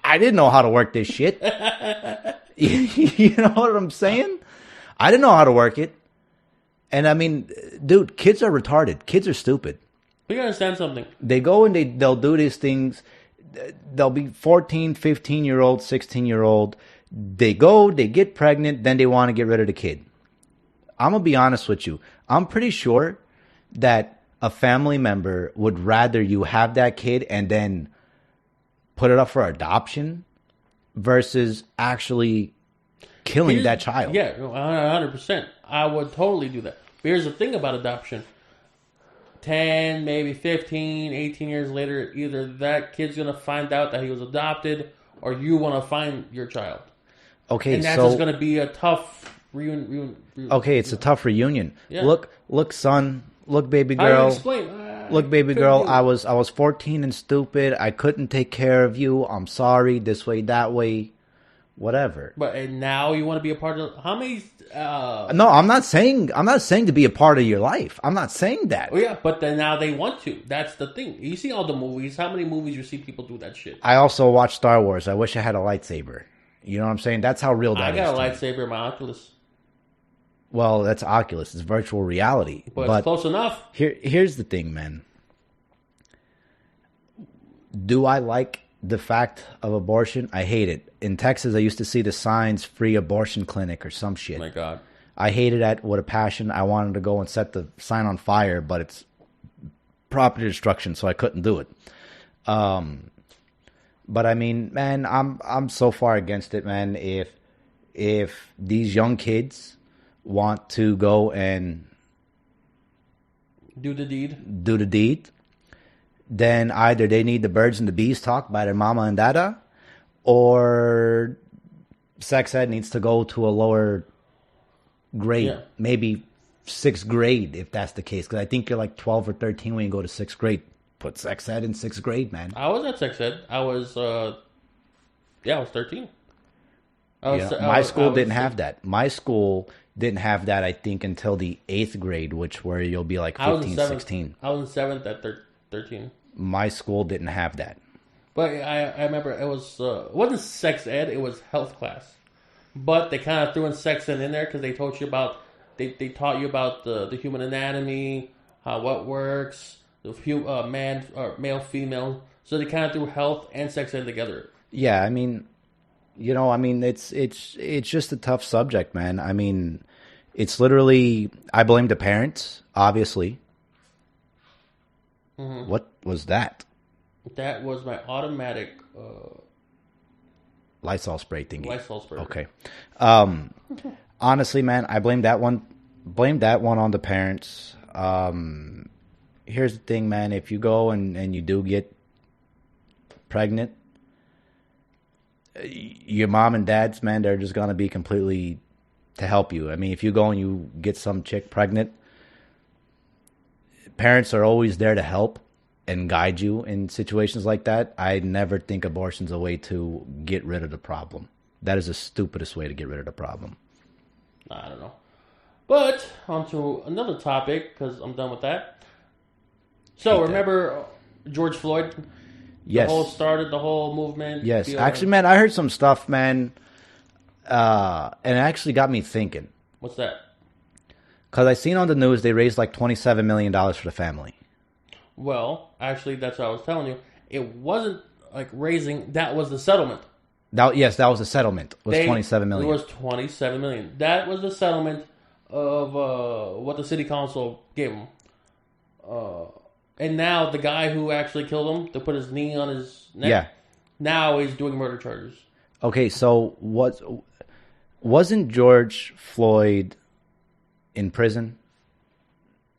I didn't know how to work this shit. You know what I'm saying? I didn't know how to work it. And I mean, dude, kids are retarded. Kids are stupid. You gotta understand something. They go and they'll do these things. They'll be 14, 15-year-old, 16-year-old. They go, they get pregnant, then they want to get rid of the kid. I'm going to be honest with you. I'm pretty sure that a family member would rather you have that kid and then put it up for adoption versus actually killing that child. Yeah, 100%. I would totally do that. But here's the thing about adoption. 10, maybe 15, 18 years later, either that kid's going to find out that he was adopted or you want to find your child. Okay, and that's just going to be a tough reunion. Okay, it's a tough reunion. Yeah. Look, son. Look, baby girl. How do you explain? Look, baby girl. I was 14 and stupid. I couldn't take care of you. I'm sorry. This way, that way, whatever. But now you want to be a part of how many? No, I'm not saying to be a part of your life. I'm not saying that. Oh yeah, but then now they want to. That's the thing. You see all the movies. How many movies you see people do that shit? I also watch Star Wars. I wish I had a lightsaber. You know what I'm saying? That's how real that is. I got a lightsaber in my Oculus. Well, that's Oculus. It's virtual reality. But it's close enough. Here's the thing, man. Do I like the fact of abortion? I hate it. In Texas, I used to see the signs, free abortion clinic or some shit. Oh my God. I hated that with a passion. I wanted to go and set the sign on fire, but it's property destruction, so I couldn't do it. But I mean, man, I'm so far against it, man. If these young kids want to go and do the deed, then either they need the birds and the bees taught by their mama and dada, or sex ed needs to go to a lower grade, maybe 6th grade if that's the case. Because I think you're like 12 or 13 when you go to 6th grade. Put sex ed in 6th grade, man. I was at sex ed. I was 13. My school didn't have that. My school didn't have that, I think, until the 8th grade, where you'll be like 15, 16. I was in 7th at 13. My school didn't have that. But I remember it wasn't sex ed, it was health class. But they kind of threw in sex ed in there because they taught you about the human anatomy, how what works, the man or male, female. So they kind of threw health and sex ed together. Yeah, I mean, it's just a tough subject, man. I mean, it's literally, I blame the parents, obviously. Mm-hmm. What was that? That was my automatic Lysol spray thingy. Lysol spray. Okay. Honestly, man, I blame that one. Blame that one on the parents. Here's the thing, man. If you go and you do get pregnant, your mom and dad's, man, they're just gonna be completely to help you. I mean, if you go and you get some chick pregnant, parents are always there to help. and guide you in situations like that, I never think abortion's a way to get rid of the problem. That is the stupidest way to get rid of the problem. I don't know. But on to another topic, because I'm done with that. So, remember George Floyd? Yes. Started the whole movement. Yes. Actually, man, I heard some stuff, man, and it actually got me thinking. What's that? Because I seen on the news they raised like $27 million for the family. Well, actually, that's what I was telling you. It wasn't like raising. That was the settlement. That was the settlement. It was $27 million. It was $27 million. That was the settlement of what the city council gave him. And now the guy who actually killed him, to put his knee on his neck, now he's doing murder charges. Okay, so wasn't George Floyd in prison?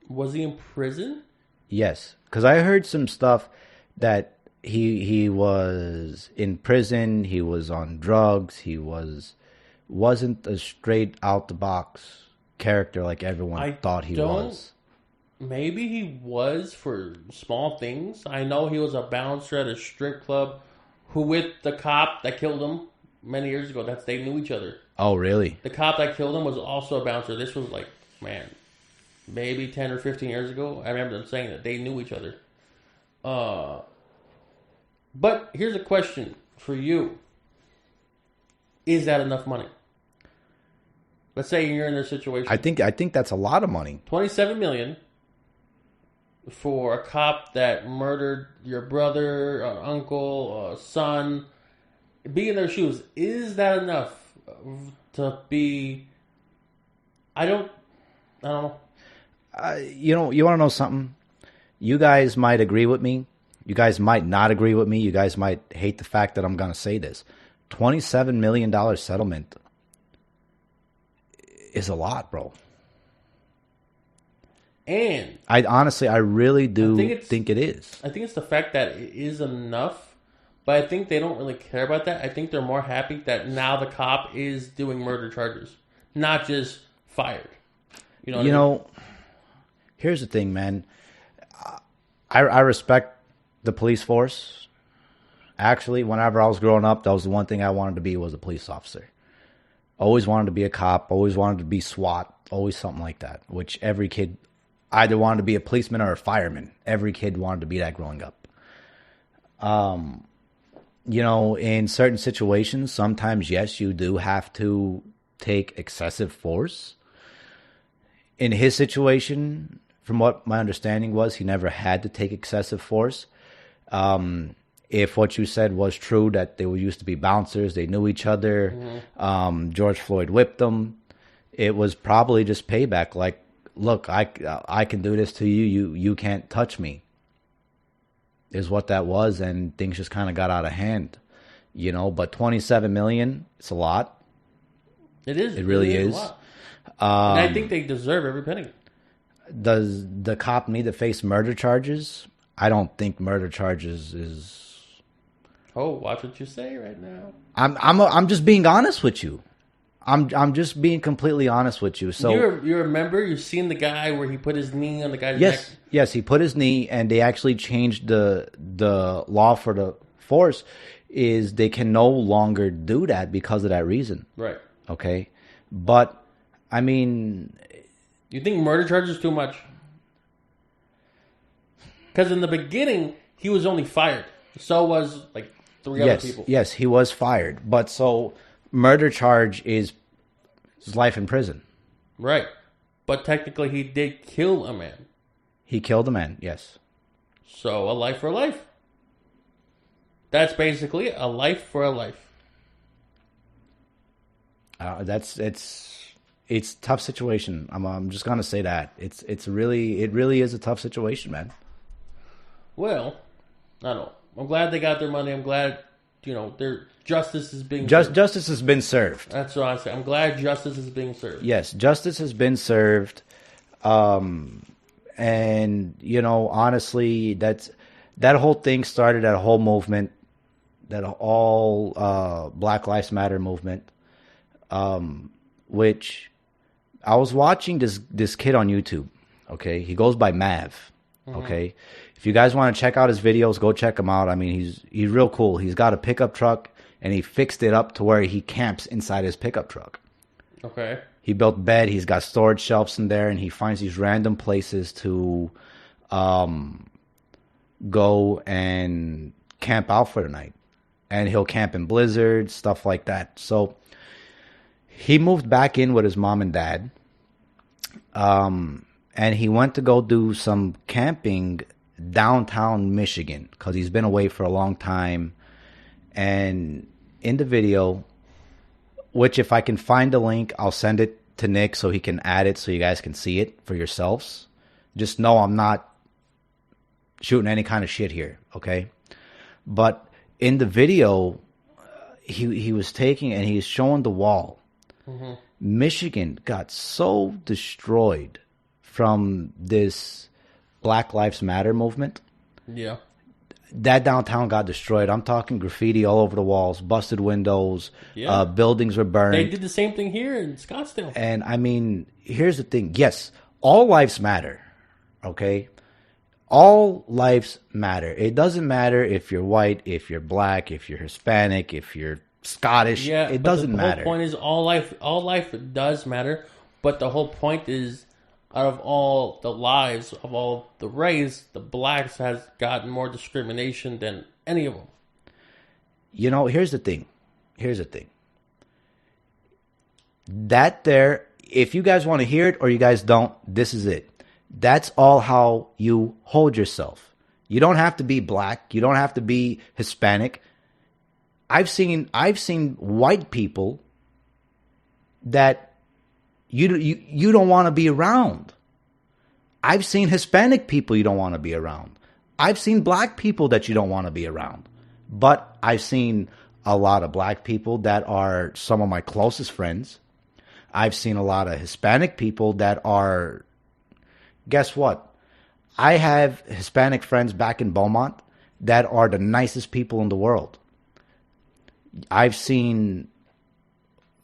Was he in prison? Yes, because I heard some stuff that he was in prison. He was on drugs. He wasn't a straight out the box character like everyone thought he was. Maybe he was for small things. I know he was a bouncer at a strip club who with the cop that killed him many years ago. They knew each other. Oh, really? The cop that killed him was also a bouncer. This was like, man, maybe 10 or 15 years ago. I remember them saying that they knew each other. But here's a question for you. Is that enough money? Let's say you're in their situation. I think that's a lot of money. $27 million for a cop that murdered your brother, uncle, son. Be in their shoes. Is that enough to be? I don't know. You want to know something? You guys might agree with me. You guys might not agree with me. You guys might hate the fact that I'm going to say this. $27 million settlement is a lot, bro. And I really do think it is. I think it's the fact that it is enough, but I think they don't really care about that. I think they're more happy that now the cop is doing murder charges, not just fired. You know what I mean? Here's the thing, man. I respect the police force. Actually, whenever I was growing up, that was the one thing I wanted to be, was a police officer. Always wanted to be a cop. Always wanted to be SWAT. Always something like that, which every kid either wanted to be a policeman or a fireman. Every kid wanted to be that growing up. In certain situations, sometimes, yes, you do have to take excessive force. In his situation, from what my understanding was, he never had to take excessive force. If what you said was true, that they used to be bouncers, they knew each other, George Floyd whipped them, it was probably just payback. Like, look, I can do this to you, you can't touch me, is what that was, and things just kind of got out of hand. But $27 million, it's a lot. It is. It really is. A lot. And I think they deserve every penny. Does the cop need to face murder charges? I don't think murder charges is. Oh, watch what you say right now. I'm just being honest with you. I'm just being completely honest with you. So you remember, you've seen the guy where he put his knee on the guy's neck? Yes, he put his knee, and they actually changed the law for the force. Is they can no longer do that because of that reason. Right. Okay, but I mean, you think murder charge is too much? Because in the beginning, he was only fired. So was like three other people. Yes, he was fired. But so murder charge is life in prison. Right. But technically, he did kill a man. He killed a man, yes. So a life for a life. That's basically a life for a life. It's a tough situation. I'm just gonna say that it really is a tough situation, man. Well, I don't know. I'm glad they got their money. I'm glad their justice is being served. Justice has been served. That's what I say. I'm glad justice is being served. Yes, justice has been served. And honestly, that whole thing started a whole movement, that all Black Lives Matter movement, which I was watching this kid on YouTube. Okay, he goes by Mav. Okay, if you guys want to check out his videos, go check him out. I mean, he's real cool. He's got a pickup truck, and he fixed it up to where he camps inside his pickup truck. Okay. He built bed. He's got storage shelves in there, and he finds these random places to go and camp out for the night. And he'll camp in blizzards, stuff like that. So he moved back in with his mom and dad. And he went to go do some camping downtown Michigan because he's been away for a long time. And in the video, which if I can find the link, I'll send it to Nick so he can add it so you guys can see it for yourselves. Just know I'm not shooting any kind of shit here, okay? But in the video, he was taking and he's showing the wall. Mm-hmm. Michigan got so destroyed from this Black Lives Matter movement. Yeah. That downtown got destroyed. I'm talking graffiti all over the walls, busted windows, buildings were burned. They did the same thing here in Scottsdale. And I mean, here's the thing. Yes, all lives matter. Okay? All lives matter. It doesn't matter if you're white, if you're black, if you're Hispanic, if you're Scottish. Yeah, it doesn't matter. The whole point is all life does matter. But the whole point is, out of all the lives of all the race, the blacks has gotten more discrimination than any of them. You know, here's the thing. That there, if you guys want to hear it or you guys don't, this is it. That's all how you hold yourself. You don't have to be black. You don't have to be Hispanic. I've seen white people that you don't want to be around. I've seen Hispanic people you don't want to be around. I've seen black people that you don't want to be around. But I've seen a lot of black people that are some of my closest friends. I've seen a lot of Hispanic people that are, guess what? I have Hispanic friends back in Beaumont that are the nicest people in the world. I've seen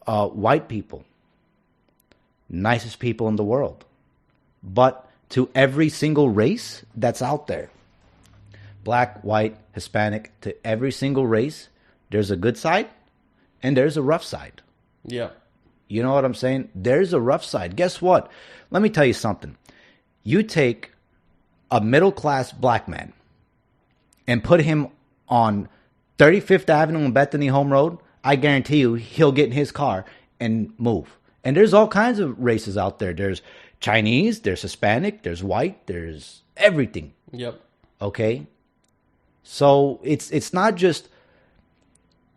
white people, nicest people in the world. But to every single race that's out there, black, white, Hispanic, to every single race, there's a good side and there's a rough side. Yeah. You know what I'm saying? There's a rough side. Guess what? Let me tell you something. You take a middle-class black man and put him on 35th Avenue and Bethany Home Road, I guarantee you he'll get in his car and move. And there's all kinds of races out there. There's Chinese, there's Hispanic, there's white, there's everything. Yep. Okay? So it's not just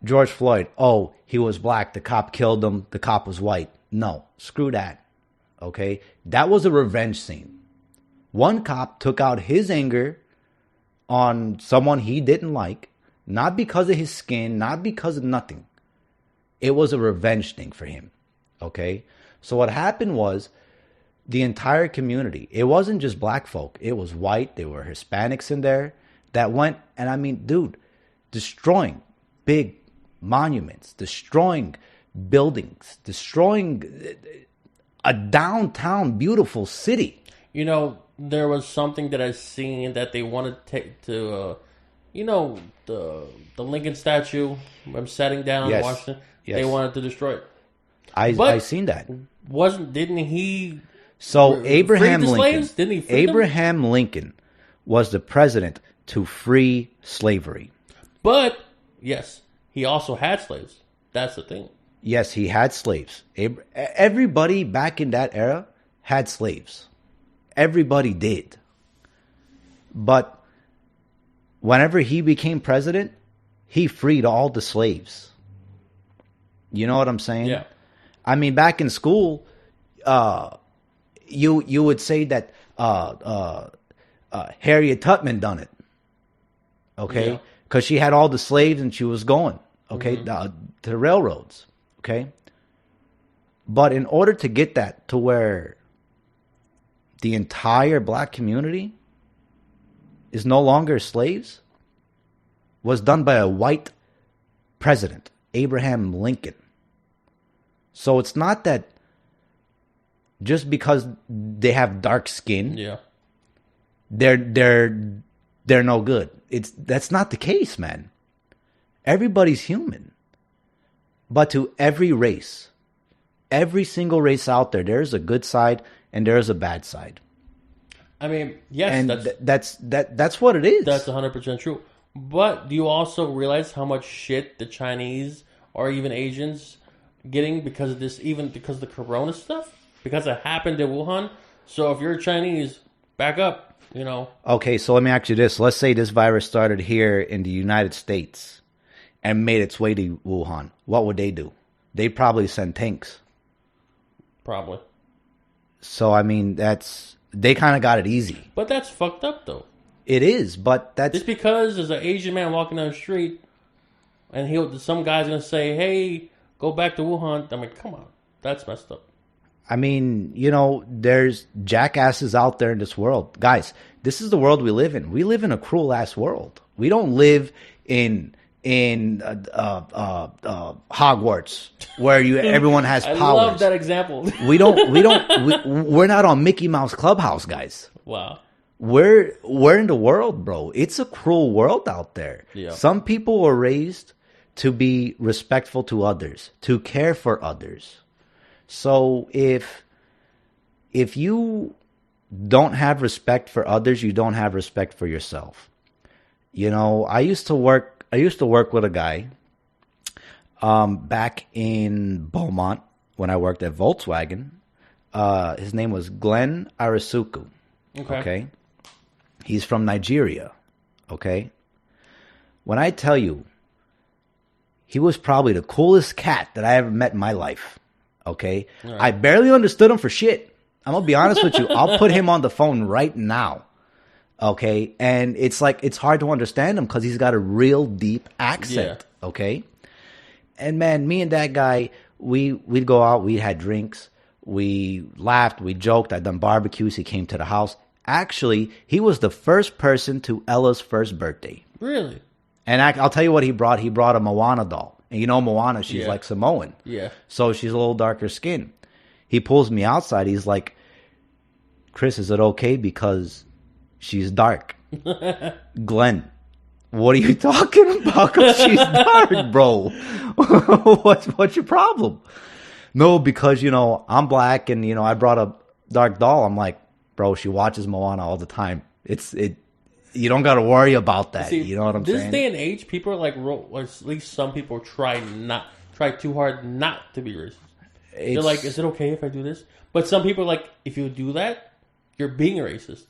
George Floyd. Oh, he was black, the cop killed him, the cop was white. No, screw that. Okay? That was a revenge scene. One cop took out his anger on someone he didn't like, not because of his skin, not because of nothing. It was a revenge thing for him. Okay? So what happened was the entire community, it wasn't just black folk, it was white, there were Hispanics in there that went, and I mean, dude, destroying big monuments, destroying buildings, destroying a downtown beautiful city. You know, there was something that I seen that they wanted to take to, you know, the Lincoln statue. I'm sitting down Yes. watching it. Yes. They wanted to destroy it. I seen that. Didn't he? So free Abraham the Lincoln, slaves? Didn't he free them? Abraham Lincoln was the president to free slavery. But yes, he also had slaves. That's the thing. Yes, he had slaves. Everybody back in that era had slaves. Everybody did. But whenever he became president, he freed all the slaves. You know what I'm saying? Yeah. I mean, back in school, you would say that Harriet Tubman done it. Okay? Because she had all the slaves and she was going, okay, to the railroads. Okay? But in order to get that to where the entire black community is no longer slaves, was done by a white president, Abraham Lincoln. So it's not that just because they have dark skin, they're no good. That's not the case, man. Everybody's human. But to every race, every single race out there, there's a good side and there's a bad side. I mean, yes, and that's what it is. That's 100% true. But do you also realize how much shit the Chinese or even Asians getting because of this, even because of the corona stuff? Because it happened in Wuhan. So if you're Chinese, back up, you know. Okay, so let me ask you this. Let's say this virus started here in the United States and made its way to Wuhan. What would they do? They'd probably send tanks. Probably. So, I mean, they kind of got it easy. But that's fucked up, though. It is, but that's... Just because there's an Asian man walking down the street and some guy's going to say, hey, go back to Wuhan. I mean, come on. That's messed up. I mean, you know, there's jackasses out there in this world. Guys, this is the world we live in. We live in a cruel-ass world. We don't live in Hogwarts where everyone has powers. I love that example. We're not on Mickey Mouse Clubhouse, guys. Wow. We're in the world, bro. It's a cruel world out there. Yeah. Some people were raised to be respectful to others, to care for others. So if you don't have respect for others, you don't have respect for yourself. You know, I used to work with a guy back in Beaumont when I worked at Volkswagen. His name was Glenn Arasuku. Okay. He's from Nigeria. Okay. When I tell you, he was probably the coolest cat that I ever met in my life. Okay. Right. I barely understood him for shit. I'm going to be honest with you. I'll put him on the phone right now. Okay. And it's like, it's hard to understand him because he's got a real deep accent. Yeah. Okay. And man, me and that guy, we'd go out, we had drinks, we laughed, we joked. I'd done barbecues. He came to the house. Actually, he was the first person to Ella's first birthday. Really? And I'll tell you what he brought. He brought a Moana doll. And you know Moana, she's like Samoan. Yeah. So she's a little darker skin. He pulls me outside. He's like, Chris, is it okay because she's dark? Glenn, what are you talking about? Because she's dark, bro. What's your problem? No, because, you know, I'm black and, you know, I brought a dark doll. I'm like, bro, she watches Moana all the time. You don't got to worry about that. See, you know what I'm saying? This day and age, people are like, or at least some people try too hard not to be racist. They're like, is it okay if I do this? But some people are like, if you do that, you're being racist.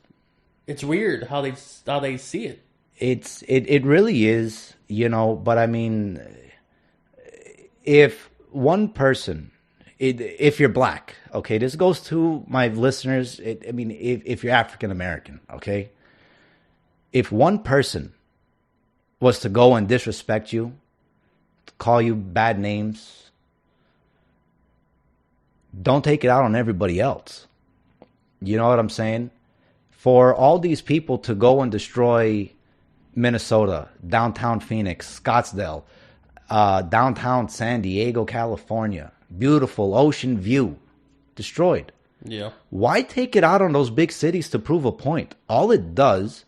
It's weird how they see it. It really is, you know. But I mean, if one person, if you're black, okay, this goes to my listeners. I mean, if you're African American, okay. If one person was to go and disrespect you, call you bad names, don't take it out on everybody else. You know what I'm saying? For all these people to go and destroy Minnesota, downtown Phoenix, Scottsdale, downtown San Diego, California, beautiful ocean view, destroyed. Yeah. Why take it out on those big cities to prove a point? All it does...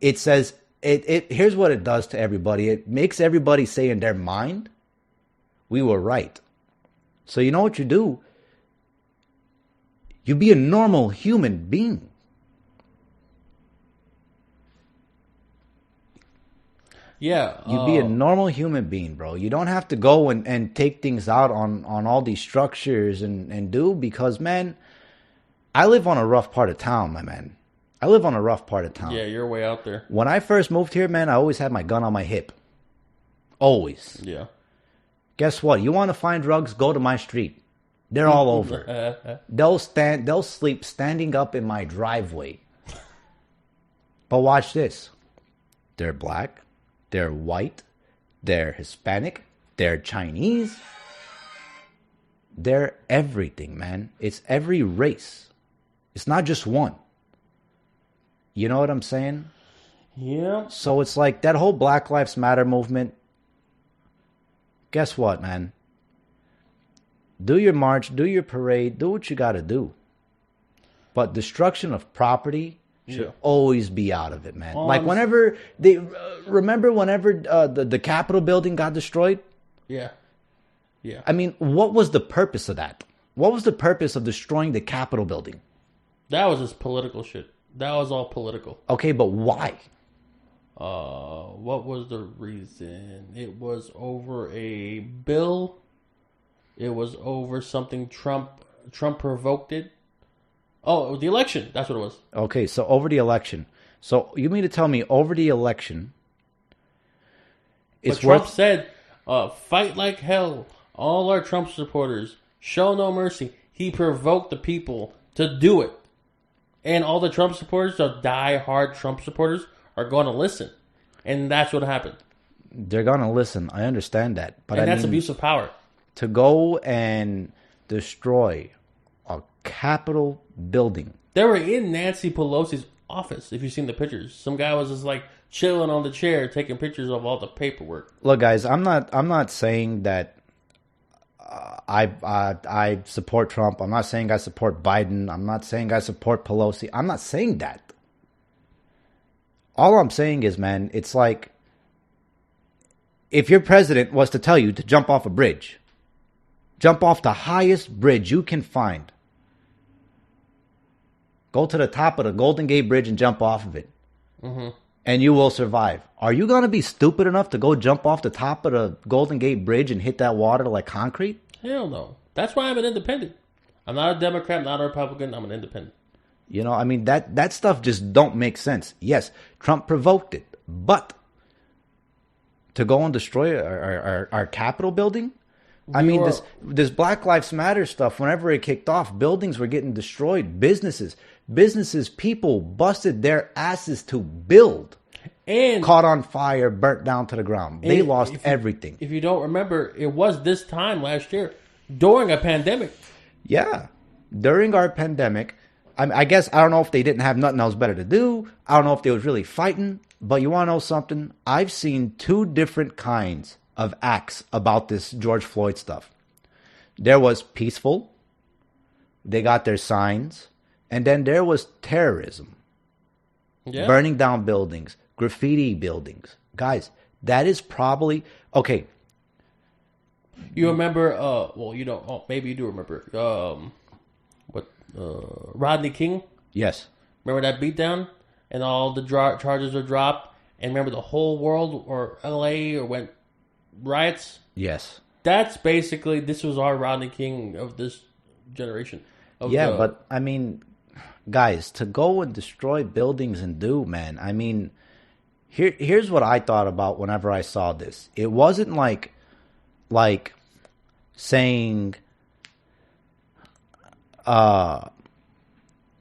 It says, here's what it does to everybody. It makes everybody say in their mind, we were right. So you know what you do? You be a normal human being. Yeah. You be a normal human being, bro. You don't have to go and take things out on all these structures and do, because, man, I live on a rough part of town, my man. I live on a rough part of town. Yeah, you're way out there. When I first moved here, man, I always had my gun on my hip. Always. Yeah. Guess what? You want to find drugs? Go to my street. They're all over. They'll sleep standing up in my driveway. But watch this. They're black. They're white. They're Hispanic. They're Chinese. They're everything, man. It's every race. It's not just one. You know what I'm saying? Yeah. So it's like that whole Black Lives Matter movement. Guess what, man? Do your march, do your parade, do what you got to do. But destruction of property, should always be out of it, man. All Like I'm whenever they remember whenever the Capitol building got destroyed. Yeah. Yeah. I mean, what was the purpose of that? What was the purpose of destroying the Capitol building? That was just political shit. That was all political. Okay, but why? What was the reason? It was over a bill. It was over something Trump provoked it. Oh, the election. That's what it was. Okay, so over the election. So you mean to tell me over the election, But Trump said, fight like hell. All our Trump supporters, show no mercy. He provoked the people to do it. And all the Trump supporters, the die-hard Trump supporters, are going to listen. And that's what happened. They're going to listen. I understand that. But and I that's mean, abuse of power. To go and destroy a Capitol building. They were in Nancy Pelosi's office, if you've seen the pictures. Some guy was just like chilling on the chair, taking pictures of all the paperwork. Look, guys, I'm not saying that I support Trump. I'm not saying I support Biden. I'm not saying I support Pelosi. I'm not saying that. All I'm saying is, man, it's like if your president was to tell you to jump off a bridge, jump off the highest bridge you can find. Go to the top of the Golden Gate Bridge and jump off of it. Mm-hmm. And you will survive. Are you going to be stupid enough to go jump off the top of the Golden Gate Bridge and hit that water like concrete? Hell no. That's why I'm an independent. I'm not a Democrat, not a Republican. I'm an independent. You know, I mean, that stuff just don't make sense. Yes, Trump provoked it. But to go and destroy our Capitol building? I mean, this Black Lives Matter stuff, whenever it kicked off, buildings were getting destroyed. Businesses, people busted their asses to build. And caught on fire, burnt down to the ground. They lost everything. If you don't remember, it was this time last year during a pandemic. Yeah. During our pandemic, I guess, I don't know if they didn't have nothing else better to do. I don't know if they was really fighting. But you want to know something? I've seen two different kinds of acts about this George Floyd stuff. There was peaceful. They got their signs. And then there was terrorism. Yeah. Burning down buildings. Graffiti buildings. Guys, that is probably... Okay. You remember... well, you don't... Oh, maybe you do remember. Rodney King? Yes. Remember that beatdown? And all the charges were dropped? And remember the whole world or LA or went riots? Yes. That's basically... This was our Rodney King of this generation. But I mean... Guys, to go and destroy buildings and do, man, I mean, here's what I thought about whenever I saw this. It wasn't like saying,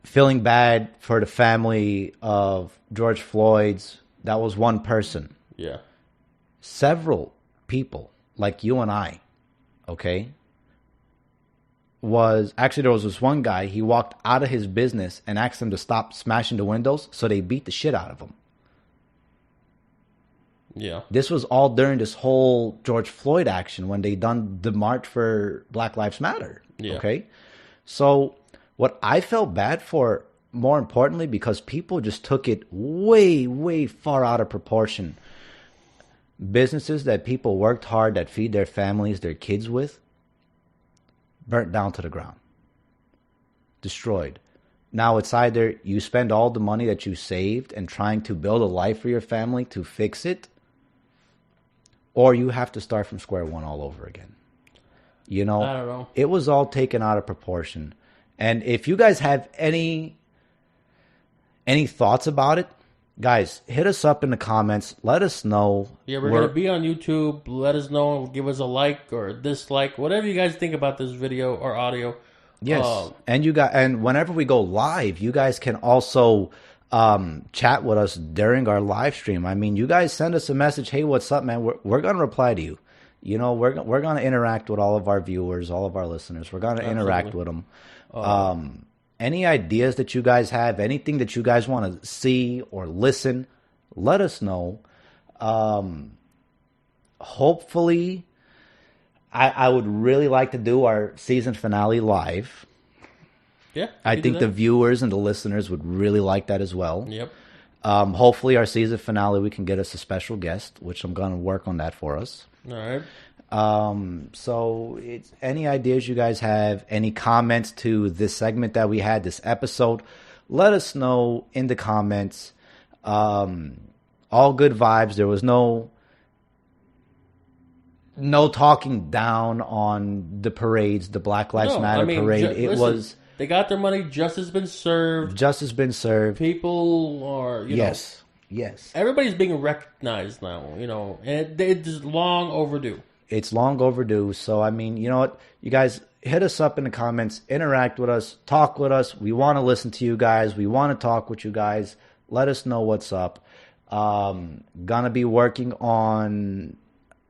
feeling bad for the family of George Floyd's. That was one person. Yeah. Several people, like you and I, okay? There was this one guy, he walked out of his business and asked them to stop smashing the windows, so they beat the shit out of him. Yeah. This was all during this whole George Floyd action when they done the March for Black Lives Matter. Yeah. Okay? So what I felt bad for, more importantly, because people just took it way, way far out of proportion. Businesses that people worked hard, that feed their families, their kids with, burnt down to the ground. Destroyed. Now it's either you spend all the money that you saved and trying to build a life for your family to fix it, or you have to start from square one all over again. You know, I don't know. It was all taken out of proportion. And if you guys have any thoughts about it, guys, hit us up in the comments. Let us know. Yeah, we're going to be on YouTube. Let us know. Give us a like or a dislike. Whatever you guys think about this video or audio. Yes. And whenever we go live, you guys can also chat with us during our live stream. I mean, you guys send us a message. Hey, what's up, man? We're going to reply to you. You know, we're going to interact with all of our viewers, all of our listeners. We're going to interact with them. Any ideas that you guys have, anything that you guys want to see or listen, let us know. Hopefully, I would really like to do our season finale live. Yeah. I think the viewers and the listeners would really like that as well. Yep. Hopefully our season finale, we can get us a special guest, which I'm going to work on that for us. All right. So it's any ideas you guys have, any comments to this segment that we had, this episode, let us know in the comments. All good vibes. There was no talking down on the parades, the Black Lives Matter parade. They got their money. Justice has been served. Justice been served. People are, Yes. Everybody's being recognized now, and it's long overdue. It's long overdue. So, I mean, you know what? You guys hit us up in the comments. Interact with us. Talk with us. We want to listen to you guys. We want to talk with you guys. Let us know what's up. Gonna be working on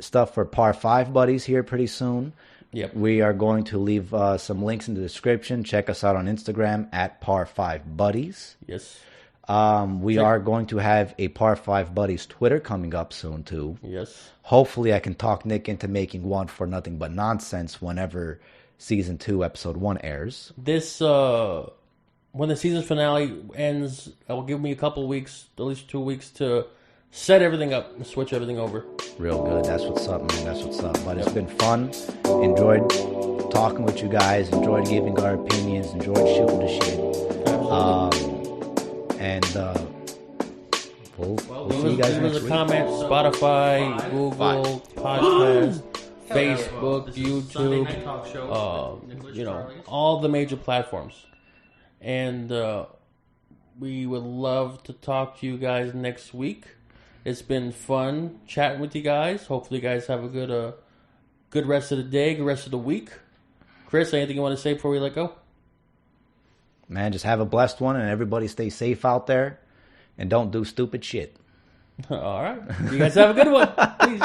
stuff for Par 5 Buddies here pretty soon. Yep. We are going to leave some links in the description. Check us out on Instagram at Par 5 Buddies. Yes. We are going to have a Par 5 Buddies Twitter coming up soon too. Yes. Hopefully I can talk Nick into making one for Nothing But Nonsense whenever Season 2, Episode 1 airs. This, when the season finale ends, it will give me a couple weeks, at least 2 weeks, to set everything up and switch everything over. Real good. That's what's up, man. That's what's up. But it's been fun. Enjoyed talking with you guys. Enjoyed giving our opinions. Enjoyed shooting the shit. We'll see you guys next week. Comment, Spotify, Google, Podcast, Facebook, YouTube, all the major platforms. And we would love to talk to you guys next week. It's been fun chatting with you guys. Hopefully you guys have a good rest of the day, good rest of the week. Chris, anything you want to say before we let go? Man, just have a blessed one, and everybody stay safe out there, and don't do stupid shit. All right. You guys have a good one. Peace.